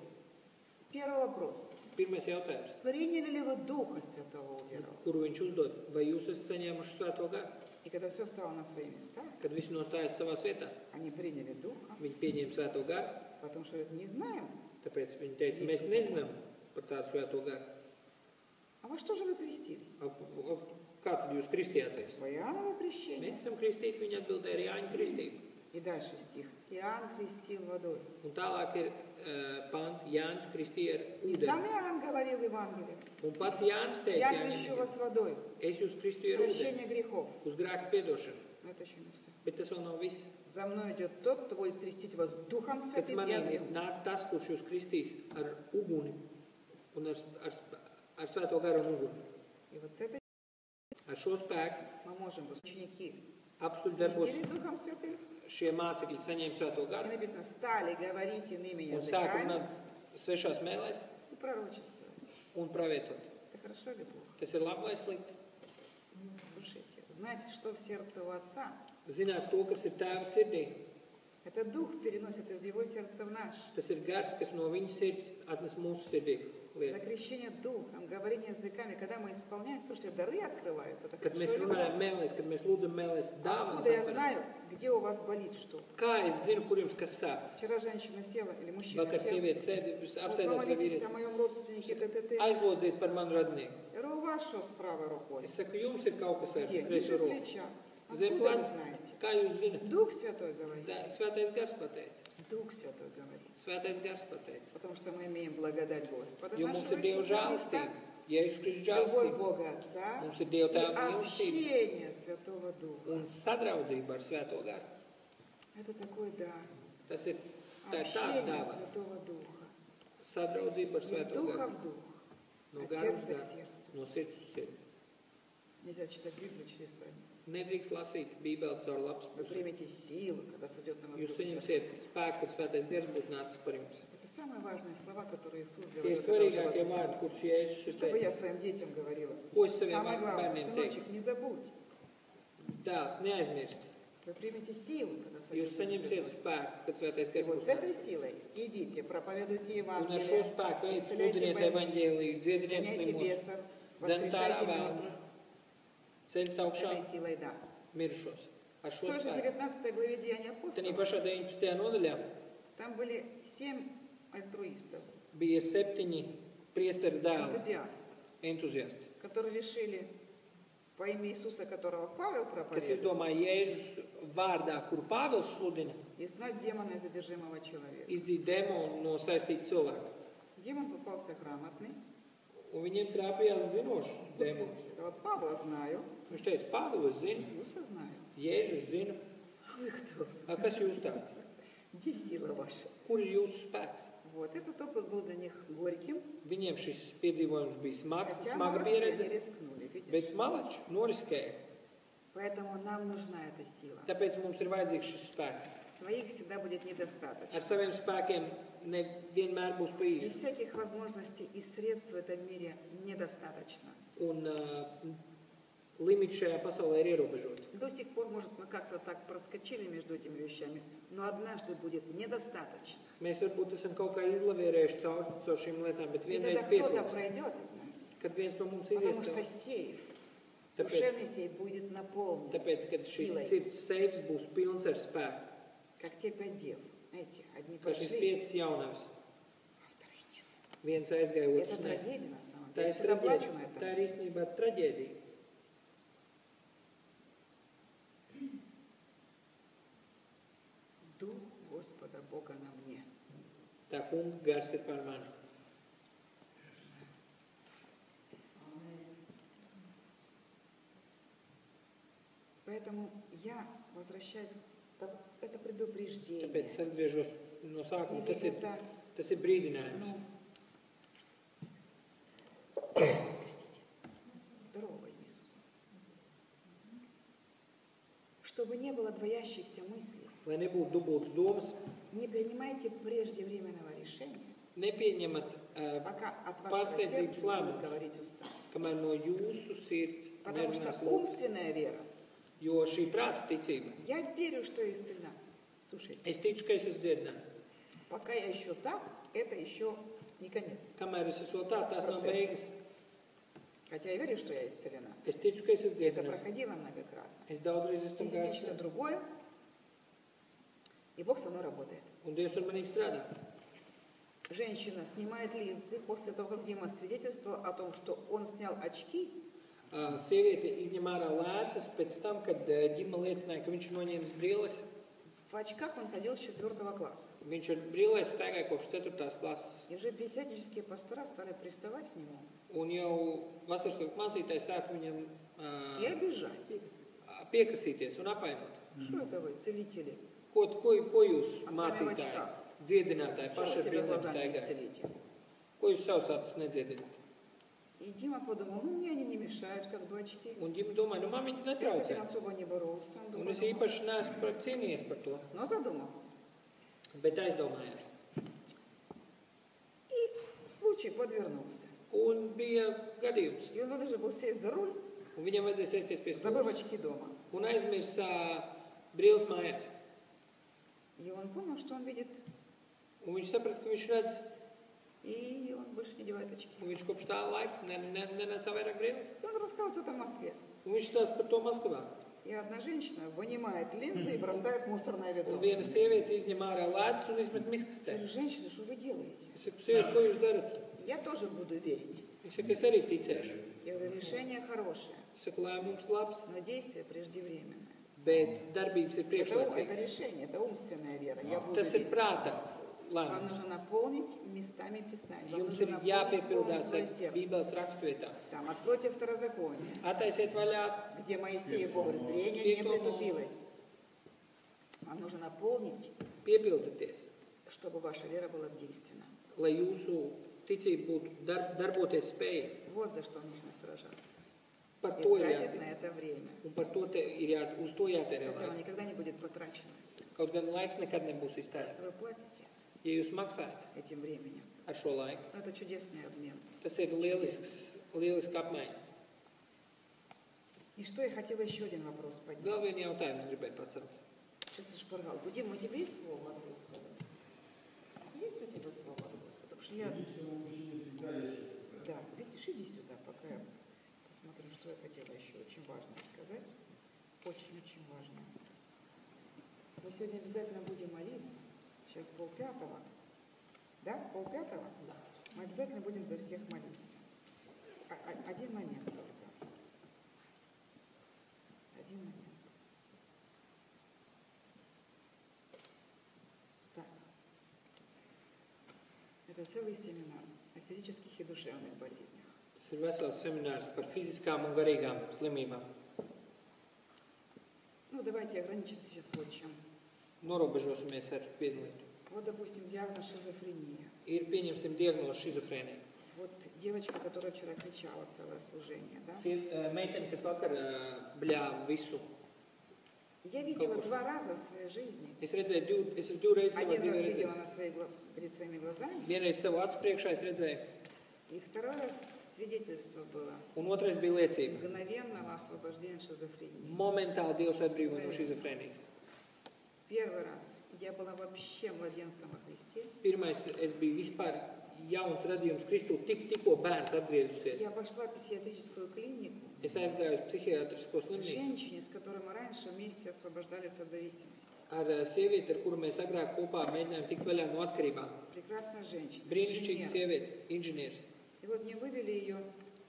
Первый вопрос. Pirmais jautājums, Приняли ли вы Духа Святого уверовал? kuru viņš uzdod, vai jūs esat saņēmuši svēto garu? И когда все стало на свои места, Kad visi nostājas savās vietās, они приняли Духа, viņi pieņēma svēto garu, потому что говорят, не знаем. tāpēc viņi teica, mēs nezinām par tādu svēto garu. А во что же вы крестились? Kā tad jūs kristījāties? Во Иоанново крещение. Mēs esam kristīti, viņi atbildēja ar Jāņa kristību. И дальше стих. Иоанн крестил водой. Un tālāk ir pāns Jānis kristīja ar И ūdeni. сам Иоанн говорил Евангелие. Un pats Jānis teica, Я крещу вас водой. es jūs kristīju ar ūdeni, Прощение грехов. uz grēku piedošanu. Но это еще не все. Bet tas vēl nav viss. За mной идет тот, кто будет крестить вас Духом Pēc Святым и maniem огнем. nāk tas, kurš jūs kristīs ar uguni un ar svēto garu un uguni. И вот с этой Ar šo spēku мы можем, ученики, apstuļu darbos крестились Духом Святым. šie mācekļi saņēma svēto И garu написано, стали говорить иными un sāka языками runāt svešās mēlēs и пророчествовать. un pravietot. Это хорошо ли плохо? Tas ir labi vai slikti? Слушайте, знаете, что в сердце у Отца? Zināt to, kas ir tēva sirdī. Это Дух переносит из его сердца в наш. Tas ir gars, kas no viņa sirds atnes mūsu sirdī За lietas. крещение Духом, говорение языками, когда мы исполняем, слушайте, дары открываются. Это Kad mēs хорошо или runājam плохо? mēlēs, kad mēs lūdzam mēlēs dāvanas, Откуда я atveram. знаю, где у вас болит что? Kā es zinu, kur jums kas sāp? Вчера женщина села или мужчина Vakar сел. sieviete sēdi, Вот apsēdās vai помолитесь о vīrietis. моем родственнике ТТТ. Aizlodziet par manu radnieku. Я говорю, у вас что с правой рукой? Es saku, jums ir kaut kas ar Где? kreiso Ниже roku. плеча. Zem Откуда вы pleca. знаете? Kā jūs zinat? Дух Святой говорит. Svētais gars pateica. Дух Святой говорит. Svētais gars pateica. Потому что мы имеем благодать Господа Jo mums нашего ir Dieva Иисуса žēlastība. Христа, Jēzus Kristus любовь žēlastība. Бога Отца Mums ir Dieva и tēva mīlestība общение Святого Духа. un sadraudzība ar svēto garu. Это такой дар. Tas ir tā ir tāda Общение dāvana. Святого Духа. Sadraudzība ar Из svēto духа garu. в дух. No От gara uz сердца к garu. сердцу. No sirds uz sirdi. Nельзя читать Библию через страницу. Nedrīkst lasīt Bībeli caur lapas Вы pusi. примете силу, когда сойдет на вас Jūs Дух Святой. saņemsiet spēku, kad svētais gars būs nācis par jums. Это самые важные слова, которые Иисус Tie ir говорил, когда уже svarīgākie vārdi, возносился. kurus Jēzus Чтобы teica. я своим детям говорила. Ko es saviem Самое главное, bērniem teiktu? сыночек, не забудь. Dēls, neaizmirsti. Вы примете силу, когда Jūs сойдете saņemsiet Святой. spēku, kad svētais И gars вот būs с этой nācis. силой идите, проповедуйте Un ar šo Евангелие, spēku ejiet, исцеляйте sludiniet больных, evaņģēliju, dziediniet изгоняйте slimus, бесов, dzeniet ārā воскрешайте vēlnu, мертвых. ceļat С augšā этой силой, да. mirušos. Ar В šo той же spēku. 19 главе Деяния Tenī апостолов pašā 19. nodaļā там были 7 альтруистов, bija 7 priesteru dēli, энтузиастов, entuziasti, которые решили во имя Иисуса, которого Павел kas проповедует, izdomāja Jēzus vārdā, kuru Pāvils sludina, изгнать демона из задержимого человека. izdzīt demonu no saistīta cilvēka. Демон попался грамотный. Un viņiem trāpījās zinošs demons. Сказал, Павла знаю, Viņš teica, Pāvils, es zinu, Иисуса знаю. Jēzus zinu, А вы кто? a kas jūs tāds? Где сила ваша? Kur ir jūsu spēks? Вот, этот опыт был для них горьким, Viņiem šis piedzīvojums bija smaga хотя smaga молодцы, они pieredze, рискнули, видишь? bet malači noriskēja. Поэтому нам нужна эта сила. Tāpēc mums ir vajadzīgs šis spēks. Своих всегда будет недостаточно. Ar saviem spēkiem nevienmēr būs pa И īsti. всяких возможностей и средств в этом мире недостаточно. Un limiti šajā pasaulē ir ierobežoti. До сих пор, может, мы как-то так проскочили между этими вещами, но однажды будет недостаточно. Mēs varbūt esam kaut kā izlavierējuši caur šīm lietām, bet И vienreiz тогда кто-то pietiks, пройдет из нас. kad viens no mums izies Потому что cauri. сейф, Tāpēc, душевный сейф будет наполнен tāpēc, kad šis силой. sirds seifs būs pilns ar spēku, Как те 5 дев. Знаете, одни kā šis пошли, 5 jaunavs, а вторые нет. viens aizgāja, Это otrs nē. трагедия на самом Tā деле. Я ir всегда плачу на traģēdija. этом Tā ir месте. īstenībā traģēdija. Дух Господа Бога на мне. Tā kunga gars ir par mani. Поэтому я возвращаюсь, это предупреждение. Tāpēc es atgriežos no sākuma. Или Tas это, ir brīdinājums. ну, простите, здорово имя Иисуса. Чтобы не было двоящихся мыслей, Lai nebūtu dubultas domas, не принимайте преждевременного решения, nepieņemat, пока от вашего pārsteidzības сердца не будут lēmumus, говорить уста. kamēr no jūsu sirds Потому что nerunās lūgas. умственная вера, Jo šī prāta ticība, я верю, что я исцелена. Слушайте, es ticu, ka es esmu dziedināts. пока я еще так, это еще не конец. Kamēr es esmu tā, tās nav Process. beigas. Хотя я верю, что я исцелена. Es ticu, ka es esmu Я это dziedināts. проходила многократно. Es daudzreiz esmu Здесь нечто gājis. другое, и Бог со мной работает. Un Dievs ar manīm strādā. Женщина снимает линзы после того, как Дима свидетельствовал о том, что он снял очки, Sieviete izņem ārā lēcas pēc tam, kad ģima liecināja, ka viņš ir noņēmis brīles. в очках он ходил с 4 класса. Viņš ar brīlēs staigāja kopš 4. klases. И уже пятидесятнические пастора стали приставать к нему Un jau vasaras laiku mācītāji sāka viņam и обижать. piekasīties un apainot. Что это вы, целители? Ko jūs А сами в mācītāji, очках. dziedinātāji, Что paši вы ar себе brīlēm глаза не staigāja? исцелите? Ko jūs savus acis nedziedināt? И Дима подумал, ну мне они не мешают, как бы очки. Un ģima domāja, nu man viņas Я с этим netraucē. особо не боролся, он Un думал, es īpaši neesmu cīnījies par to, но задумался. bet aizdomājās. И случай подвернулся. Un bija gadījums. И он вынужден был сесть за руль, Un viņam vajadzēja sēsties pie забыв stūres. очки дома. Un aizmirsa brīles mājās. И он понял, что он видит, Un viņš saprata, ka viņš redz, и он больше не девает очки. un viņš kopš tā laika nenesā vairāk brīles. И он рассказывает это в Москве. Un viņš stāsta par to Maskavā. И одна женщина вынимает линзы и бросает в мусорное ведро. Un viena sieviete izņem ārā lēcas un izmet Я miskastē. говорю, женщина, что вы делаете? Es saku, sieviete, ko jūs darat? Я тоже буду верить. Viņš saka, es arī ticēšu. Я говорю, решение хорошее, Es saku, lēmums labs, но действие prеждевременное. bet darbības ir Это priekšlaicīgas. решение, это умственная вера. Я буду Tas ir верить. prāta Вам lēmums. нужно наполнить местами Писания. Вам Jums нужно ir наполнить словом jāpiepildās свое ar сердце. Bībeles rakstvietām. Там, откройте Второзаконие, Attaisiet vaļā, где Моисеев говорит, зрение не притупилось. Вам нужно наполнить, piepildieties, чтобы ваша вера была действенна. lai jūsu ticība būtu darboties spēja. Вот за что нужно сражаться. Par И to ir тратить на jācīnās. это время. Un par to uz to jātērē Хотя оно laiks. никогда не будет потрачено. Kaut gan laiks nekad nebūs Просто iztērēts. вы платите. Ja jūs maksājat этим временем. ar šo laiku, Но это чудесный обмен. tas ir lieliski apmaiņa. И что я хотела еще один вопрос поднять. Vēl vienu jautājumu es gribēju pacelt. Сейчас шпаргал. Дим, у тебя есть слово от Господа? Есть у тебя слово от Господа? Потому что я... Да, видишь, иди сюда, пока я посмотрю, что я хотела еще очень важно сказать. Очень-очень важно. Мы сегодня обязательно будем молиться. Сейчас 4:30. Да? 4:30? Да. Мы обязательно будем за всех молиться. Один момент только. Один момент. Так. Это целый семинар о физических и душевных болезнях. Tas ir vesels seminārs par fiziskām un garīgām slimībām. Ну, давайте ограничимся сейчас вот чем. Norobežosimies ar vienu lietu. Вот, допустим, диагноз шизофрения. Ir pieņemsim diagnozi šizofrēnija. Вот девочка, которая вчера кричала целое служение, да? Meitene, kas vakar bļāva visu. Я видела 2 раза в своей жизни. Es esmu 2 reizes savā Один раз dzīvē видела redzējis. перед своими глазами, Vienreiz savu acu priekšā es redzēju, и 2 раз свидетельство было un otrais bija liecība. мгновенного освобождения от шизофрении. Momentāli Dievs atbrīvoja no šizofrēnijas. Первый раз я была вообще младенцем во Христе. Pirmais, es biju vispār jauns radījums Kristū, tikko bērns atgriezusies. Я пошла в психиатрическую клинику Es aizgāju uz psihiatrisko slimnīcu женщине, с которой мы раньше вместе освобождались от зависимости. ar sievieti, ar kuru mēs agrāk kopā mēģinājām tikt vaļā no atkarībām. Прекрасная женщина. Brīnišķīga инженер. sieviete, inženieris. И вот мне вывели ее,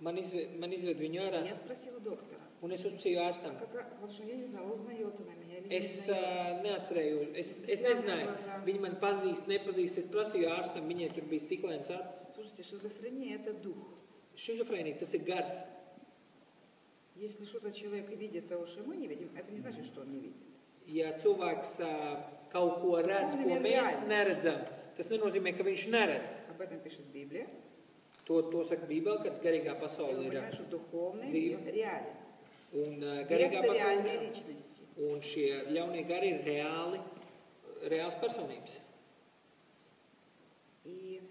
Man izved viņu ārā, я спросила доктора, un es uzticēju ārstam. потому что я не знала, узнает она меня или Es не узнает. neatcerēju, es nezināju, viņi man pazīst, nepazīst. Es prasīju ārstam, viņai tur bija stiklēns acis. Слушайте, шизофрения – это дух. Šizofrēnija, tas ir gars. Если что-то человек видит того, что мы не видим, это не значит, что он не видит. Ja cilvēks kaut ko redz, ko mēs neredzam, tas nenozīmē, ka viņš neredz. Об этом pишет Библия. To saka Bībele, kad garīgā И pasaule он ir понимает, что духовный dzīve. мир реален. Un Есть garīgā pasaule реальные ir. личности. Un šie ļaunie gari ir reāls personības. И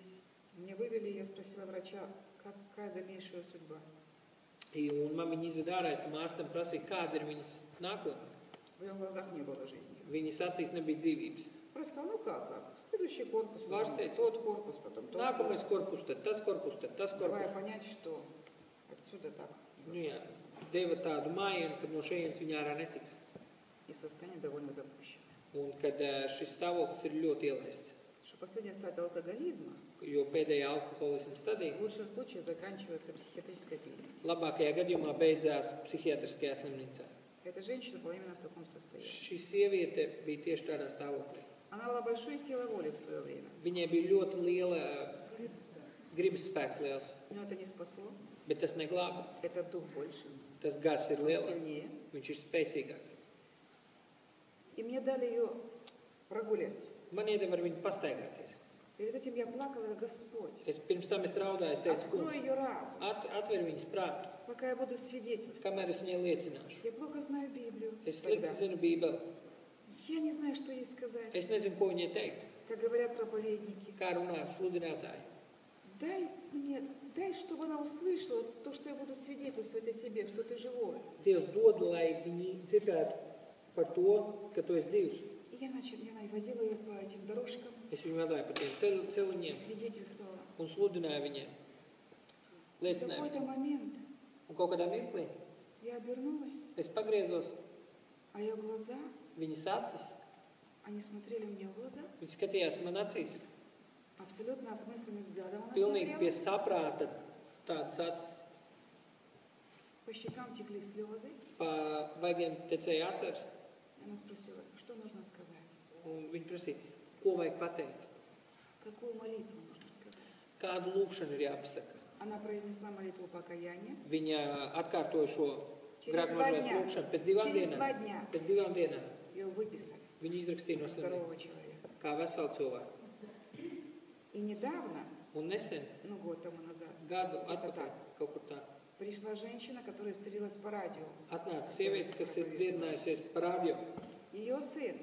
мне вывели, я спросила врача, какая дальнейшая судьба. Un man viņa izved ārā, es tam ārstam prasīju, kāda ir viņas nākotne. В ее глазах не было жизни. Viņas acīs nebija dzīvības. Просто сказал, ну как? Следующий корпус, Ваш потом тeica, тот корпус, потом тот Nākamais korpus, tad tas korpus, tad tas Давая korpus. понять, что отсюда так. Nu jā, deva tādu mājienu, kad no šejienes viņa ārā netiks. И состояние довольно запущено. Un kad šis stāvoklis ir ļoti ielaists. Что последняя стадия алкоголизма Jo pēdējā alkoholisma stadija в лучшем случае заканчивается психиатрической клиникой. labākajā gadījumā beidzās psihiatriskajā slimnīcā. Эта женщина была именно в таком состоянии. Šī sieviete bija tieši tādā stāvoklī. Она была большой силой воли в свое время. Viņai bija ļoti liela gribas spēks liels, Но это не спасло. bet tas neglāba. Этот дух больше, Tas gars ir он lielāks, сильнее. viņš ir spēcīgāks. И мне дали ее прогулять. Man iedeva ar viņu pastaigāties. Перед этим я плакала, Господь, Pirms tam es raudāju, es teicu, открой kungs, ее разум, atver viņas prātu, пока я буду свидетельствовать. kamēr es viņai liecināšu. Я плохо знаю Библию. Es тогда. slikti zinu Bībeli. Я не знаю, что ей сказать. Es nezinu, ko viņai teikt. Как говорят проповедники. Kā runā sludinātāji. Дай, чтобы она услышала то, что я буду свидетельствовать о себе, что ты живой. Dievs dod, lai viņi dzirdētu par to, ka tu esi dzīvs. И я водила ее по этим дорожкам Es viņu vadīju pa tiem и celiņiem свидетельствовала. un sludināju viņiem. В Liecināju какой-то viņiem. момент Un kaut kādā mirklī я обернулась, es pagriezos, а ее глаза, viņas acis, они смотрели мне в глаза, viņi skatījās man acīs. абсолютно осмысленным взглядом она Pilnīgi pie смотрела. saprāta tādas acis. По щекам текли слезы. Pa vaigiem tecēja asars. Она спросила, что нужно сказать, Un viņi prasīja, ko vajag pateikt. какую молитву нужно сказать. Kādu lūkšanu ir jāpasaka. Она произнесла молитву покаяния. Viņa atkārtoja šo Через grēknožēlas два lūkšanu дня. pēc divām Через dienām. 2 дня Pēc 2 dienām ее выписали, viņu izrakstīja no здорового slimnīcas человека. kā veselu cilvēku. И недавно, Un nesen, год тому назад, gadu где-то atpakaļ, так, kaut kur tā, пришла женщина, которая исцелилась по радио. atnāca sieviete, kas ir dziedinājusies par radio. Ее сын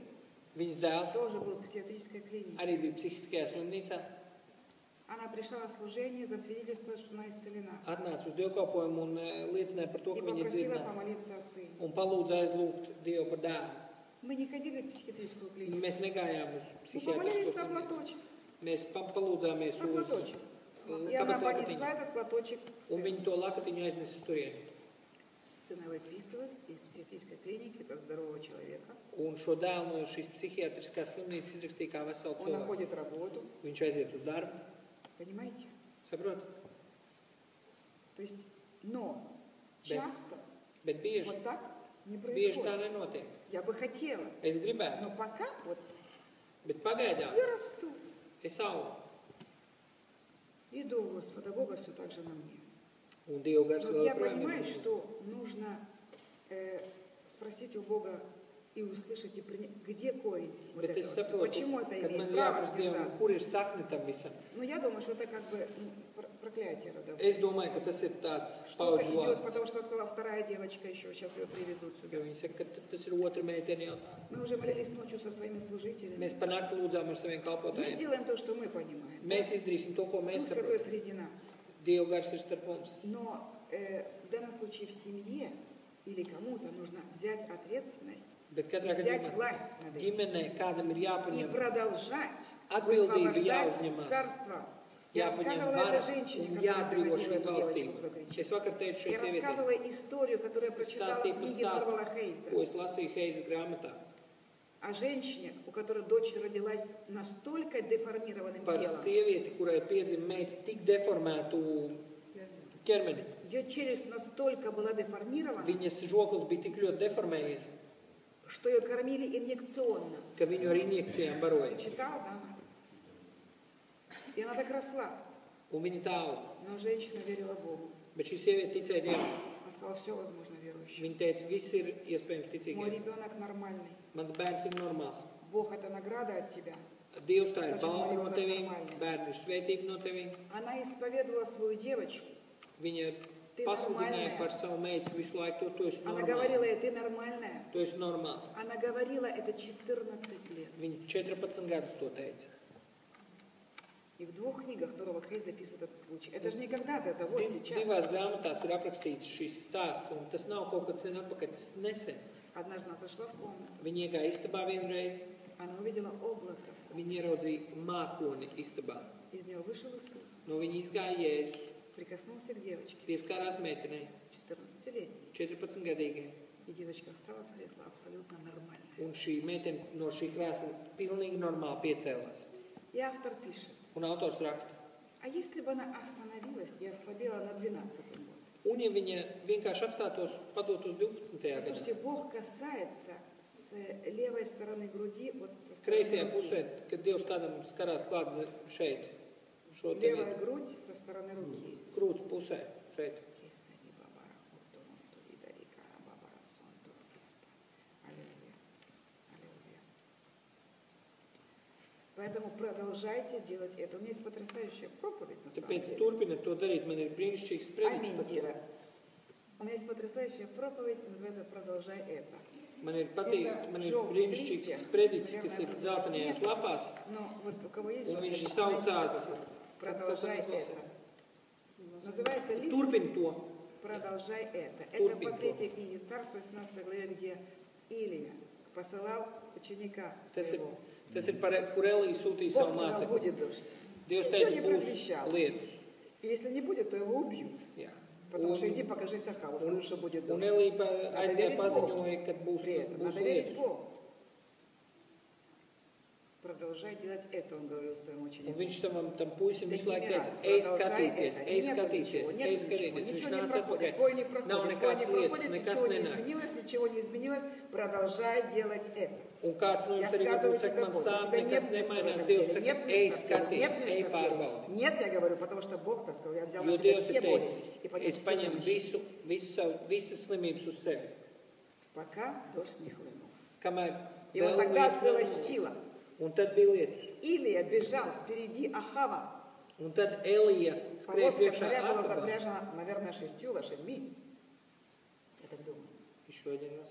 Viņas dēls тоже был в психиатрической клинике. arī bija psihiskajā slimnīcā. Она пришла на служение, засвидетельствовала, что она исцелена. Atnāca uz dievkalpojumu un liecināja par to, И ka viņa ir попросила dzirdināta. помолиться о сыне. Un palūdza aizlūgt Dievu par dēlu. Мы не ходили в психиатрическую клинику. Mēs negājām uz Мы помолились psihiatrisko на slimnīcu. платочек. Mēs palūdzāmies На uz платочек. И она kabatas понесла lakatiņu. этот платочек к Un сыну. viņi to lakatiņu aiznesa uz turieni. Сына выписывают из психиатрической клиники, как здорового человека. Un šo dēlu no šīs psihiatriskās slimnīcas izrakstīja kā veselu Он cilvēku. находит работу. Viņš aiziet uz darbu. Понимаете? Saprot? То есть, но часто Bet bieži вот так не tā происходит. nenotiek. Я бы хотела. Es gribētu, Но пока вот bet pagaidām я расту. es augu. Иду у Господа Бога все так же на мне. Un Dieva gars Но vēl я joprojām понимаю, ir. что нужно спросить у Бога и услышать, и принять, где корень вот Bet es этого. saprotu, Почему это kad man имеет право jāprasa Dievam, kur держаться? ir sakne tam visam. Но я думаю, что это как бы проклятие родовое. Es domāju, ka tas ir tāds Что-то paudžu идет, valsts. потому что сказала вторая девочка еще, сейчас ее привезут сюда. Jo viņi saka, ka tas ir otra meitene jau. Мы уже молились ночью со своими служителями. Mēs pa nakti lūdzām ar saviem Мы kalpotājiem. сделаем то, что мы понимаем. Mēs izdarīsim to, ko mēs Дух Святой saprotam. среди нас. Dieva gars ir starp mums. Но в данном случае в семье или кому-то нужно взять ответственность, Bet katrā взять gadījumā власть над этим ģimenei kādam ir и jāpaņem продолжать Atbildību высвобождать jāuzņemās. царство. Я jāpaņem рассказывала vara этой женщине, un которая jāatbrīvo привозила šī эту девочку, valstība. которая кричит. Es vakar teicu šai Я sievietei, рассказывала историю, которую я прочитала в stāstīju par книге Павла stāstu, Хейза. ko es lasīju Heizes grāmatā. О женщине, у которой дочь родилась настолько деформированным Par телом. sievieti, kurai piedzima meita tik deformētu ķermeni. Ее челюсть настолько была деформирована, Viņas žoklis bija tik ļoti deformējies, что ее кормили инъекционно. ka viņu ar injekcijām baroja. Читал, да? И она так росла. Un viņa tā auga. Но женщина верила Богу. Bet šī sieviete ticēja Dievam. Она сказала, все возможно верующим. Viņa teica, viss ir iespējams Мой ticīgiem. ребенок нормальный. Mans bērns ir normāls. Бог это награда от тебя. Dievs tā ir Значит, balva no mani tevīm, normāli. bērni ir svētīti no tevīm. Она исповедовала свою девочку. Viņa Ты pasludināja нормальная. par savu meitu visu laiku, tu esi Она говорила normāls. ей, ты нормальная. Tu esi normāls. Она говорила это 14 лет. Viņa 14 gadus to teica. И в 2 книгах Торова Хейс записывает этот случай. Это же не когда-то, это вот Divās сейчас. grāmatās ir aprakstīts šis stāsts, un tas nav kaut kad sen atpakaļ, tas nesen. Однажды она зашла в комнату. Viņa iegāja istabā vienreiz, Она увидела облако. viņa ieraudzīja mākoni istabā. Из него вышел Иисус. No viņa izgāja Jēzus, Прикоснулся к девочке, pieskārās meitenei, 14-летней. 14-gadīgai. И девочка встала с кресла абсолютно нормальная. Un šī meitene no šī krēsla pilnīgi normāli piecēlās. И автор пишет, Un autors raksta. а если бы она остановилась и ослабела на 12-м году? Un ja viņa vienkārši apstātos padot uz 12. gadā, Послушайте, Бог касается с левой стороны груди, вот со стороны kreisajā pusē, руки. kad Dievs kādam skarās klāt šeit, šo te Левая vietu, грудь со стороны руки. krūts pusē, šeit. Аллилуйя. Аллилуйя. Поэтому продолжайте делать это. У меня есть потрясающая проповедь на самом Tāpēc деле. turpiniet to darīt, man ir brīnišķīgs sprediķis par Аминь, to. Ира. У меня есть потрясающая проповедь, называется «Продолжай это». Man ir brīnišķīgs sprediķis, kas ir dzeltenajās lapās, Но вот у кого есть, un вот, viņš найдите saucās, потом. «Продолжай это». Называется лист turpini to, «Продолжай это». Это Турбин по 3 книге Царства, 18 главе, где Илия посылал ученика tas своего. ir par, kur Elija sūtīja Бог savu сказал, mācekli. будет дождь. Dievs Ничего teica, не būs предвещал. lietus. И если не будет, то его убьют. Jā. Потому что Un, иди покажись Ахаву, скажи, что будет un дождь. Elija Надо aizgāja верить Богу. paziņoja, kad būs, При этом būs надо верить lietus. Богу. Продолжай делать это, он говорил своему Un ученику. viņš tam puisim visu laiku Desmit teica, раз. ej Продолжай skatīties, это. ej Нету skatīties, ничего, ej нету ничего. skatīties. Viņš Ничего не nāca проходит, atpakaļ. бой не Nav проходит, бой не nekāds lietas, проходит, nekas ничего не nenāk. изменилось, ничего не изменилось. Продолжай делать это. Un kāds no Я jums arī сказываю varbūt saka, тебе, man Бог, у sāp, тебя нет nekas места в nemainās. этом Dievs теле, saka, нет ej места в теле, skaties, нет ej места в теле. pārbaudi. Нет, я говорю, потому что Бог так сказал, я взял на Jo себя Dievs все ir боли teicis, и понес es все paņemu немощи. visas slimības uz sevi. Пока дождь не хлынул. Kamēr И вот vēl тогда lietus открылась nav сила. noticis. Un tad bija lietus. Илия бежал впереди Ахава. Un tad Elija skrēja Повозка priekšā царя была Akabam. запряжена, наверное, 6 лошадьми. Я так думаю. Еще один раз.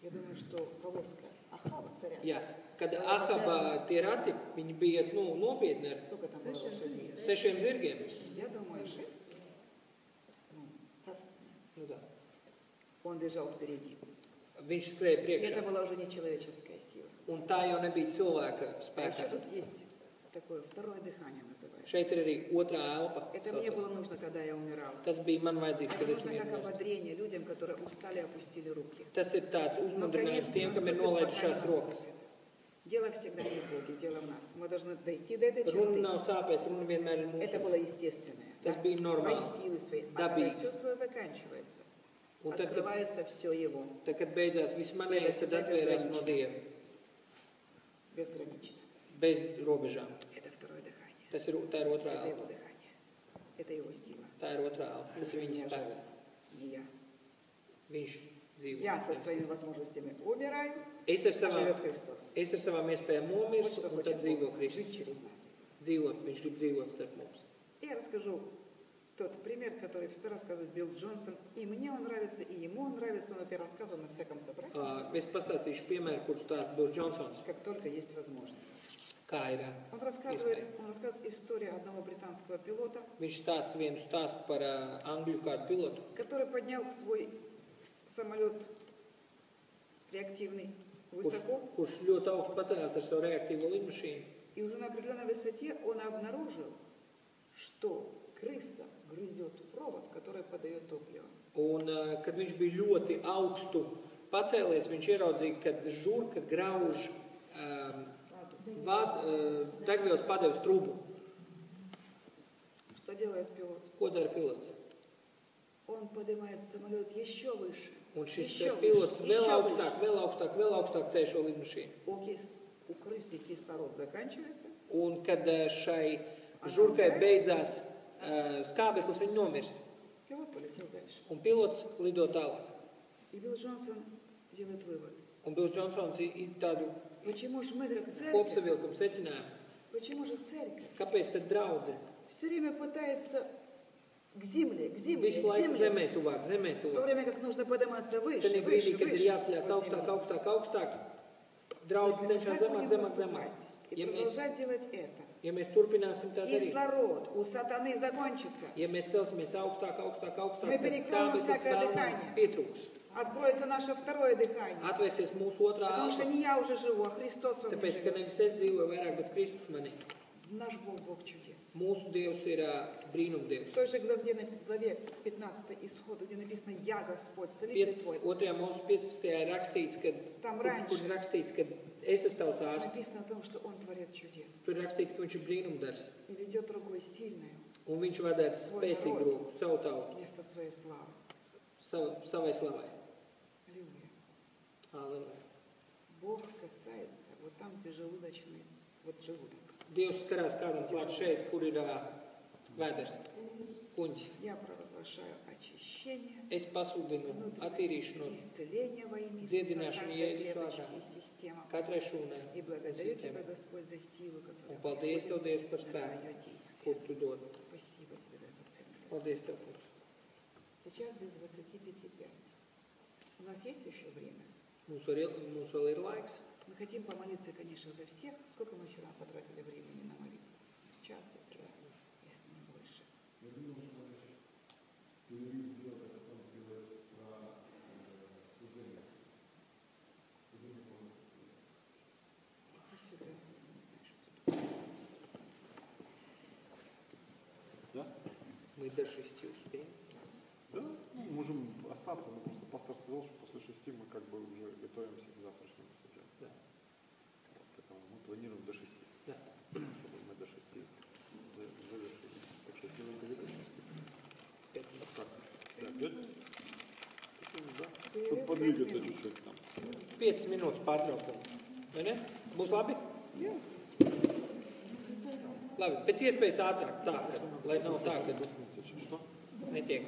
Я думаю, что Павловская, Ахава, царя. Jā, kad Ahaba tie rati, viņi bija nopietni ar Сколько там было лошадей? 6 zirgiem. Я думаю, 6. Ну, царственные. Nu, tā. Он бежал впереди. Viņš skrēja И priekšā. это была уже не человеческая сила. Un tā jau nebija cilvēka А еще spēkā. тут есть такое второе дыхание называется. Šeit ir arī otrā elpa. Это мне было нужно, когда я умирала. Tas bija man vajadzīgs, Это kad es нужно как mirstu. ободрение людям, которые устали и опустили руки. Tas ir tāds Но uzmundrinājums конец tiem, kam ir наступит, nolaidušās пока не rokas. наступит. Дело всегда не в Боге, дело в нас. Мы должны дойти до этой Runa черты. nav sāpēs, runa vienmēr ir Это mūsu. было естественное. Tas bija Свои normāli. силы, свои. А Dabīgi. когда все свое заканчивается, Un tad, kad, открывается все его. tad, kad beidzās viss manējais, tad atvērās no Dieva. Безгранично. Bez robežām. Это второе дыхание. Tā ir otrā Это его elpa. дыхание. Это его сила. Tā ir otrā elpa. Tas ir viņa Не spēks. не я. Viņš dzīvo. Я со своими возможностями умираю, Es ar а savām, живет Христос. es ar savām iespējām Вот nomirstu, что un tad хочет dzīvo Бог. Kristus. Жить через нас. Dzīvot, viņš grib dzīvot starp mums. Я расскажу тот пример, который всегда рассказывает Билл Джонсон. И мне он нравится, и ему он нравится. Он это рассказывал на всяком собрании, Es pastāstīšu piemēru, kurus stāsta Bills Džonsons. как только есть возможность. Kā ir? Он рассказывает историю одного британского пилота, Viņš stāsta vienu stāstu par angļu kādu pilotu, который поднял свой самолет реактивный высоко, kurš ļoti augstu pacēlās ar savu reaktīvo lidmašīnu. и уже на определенной высоте он обнаружил, что крыса грызет провод, который подает топливо. Un, kad viņš bija ļoti augstu pacēlies, viņš ieraudzīja, ka žurka grauž degvielas padeves trubu. Что делает пилот? Ko dara pilots? Он поднимает самолет еще выше. Un šis Еще pilots выше, vēl еще augstāk, выше. vēl augstāk ceļ šo lidmašīnu. У крысы кислород заканчивается, Un, kad šai žurkai beidzās skābeklis, viņa nomirst. пилот полетел дальше. Un pilots lido tālāk. И Билл Джонсон делает вывод. Un Bills Džonsons ir tādu Почему же мы, как церковь, kopsavilkumu secinājumu. почему же церковь Kāpēc tad draudze все время пытается к земле, visu к laiku земле, zemē tuvāk, zemē в то tuvāk? время как нужно подниматься выше, Tad выше, brīdī, kad ir выше. jāceļās под augstāk, землю. augstāk, augstāk, draudze Если мы cenšas так zemāk, будем zemāk, zemāk. поступать и Ja mēs, продолжать делать это, ja mēs turpināsim tā darīt, кислород у сатаны закончится. ja mēs celsimies augstāk, augstāk, augstāk, Мы tad перекроем skābeklis всякое vēl дыхание. pietrūks. Откроется наше второе дыхание. Atvērsies mūsu otrā Потому что elpa, не я уже живу, а Христос во мне tāpēc, ka живет. nevis es dzīvoju vairāk, bet Kristus manī. Наш Бог, Бог чудес. Mūsu Dievs ir brīnumdievs. В той же главе 15 Исхода, где написано «Я Господь, целитель твой», 2. mūsu 15. ir rakstīts, ka, Tam kur ranch. ir rakstīts, ka es esmu tavs ārsts. написано о том, что Он творит чудес Tur ir rakstīts, ka viņš ir brīnumdars. и ведет рукой сильную Un viņš vadē spēcīgu roku, savu tautu, вместо своей славы. savai slavai. Аллилуйя. Aleluja. Бог касается вот там, где желудочный, вот желудок. Dievs skarās kādam klāt šeit, kur ir vēders, kuņģis. Я провозглашаю очищение, Es pasludinu attīrīšanos исцеление во имя Иисуса, dziedināšanu каждой Jēzus клеточки vārdā, и система. katrai šūnai И благодарю Тебя, sistēmai. Господь, за силу, которая Un paldies Tev, Dievs, par на spēku, Твое действие. kur Tu dod. Спасибо Тебе, драгоценный Paldies Господь. Tev, kungs. Сейчас без 25:05. У нас есть еще время? Mums vēl ir laiks. Мы хотим помолиться, конечно, за всех. Сколько мы вчера потратили времени на молитву? Час, два, если не больше. Иди сюда. Не знаю, что тут. Да? Мы до 6 успеем. Да, ну, можем остаться, но просто пастор сказал, что после 6 мы как бы уже готовимся к завтрашнему служению. Да. Вот, поэтому мы планируем до 6. Да. Чтобы мы до 6 завершили. Так что если вы говорите, 5 так, да, 5? Да, чтобы подвигаться чуть-чуть там. 5 minūtes pārtraukumu. Vai ne? Būs labi? Jā. Labi, pēc iespējas ātrāk, tā, ka, lai nav tā, ka Что? netiek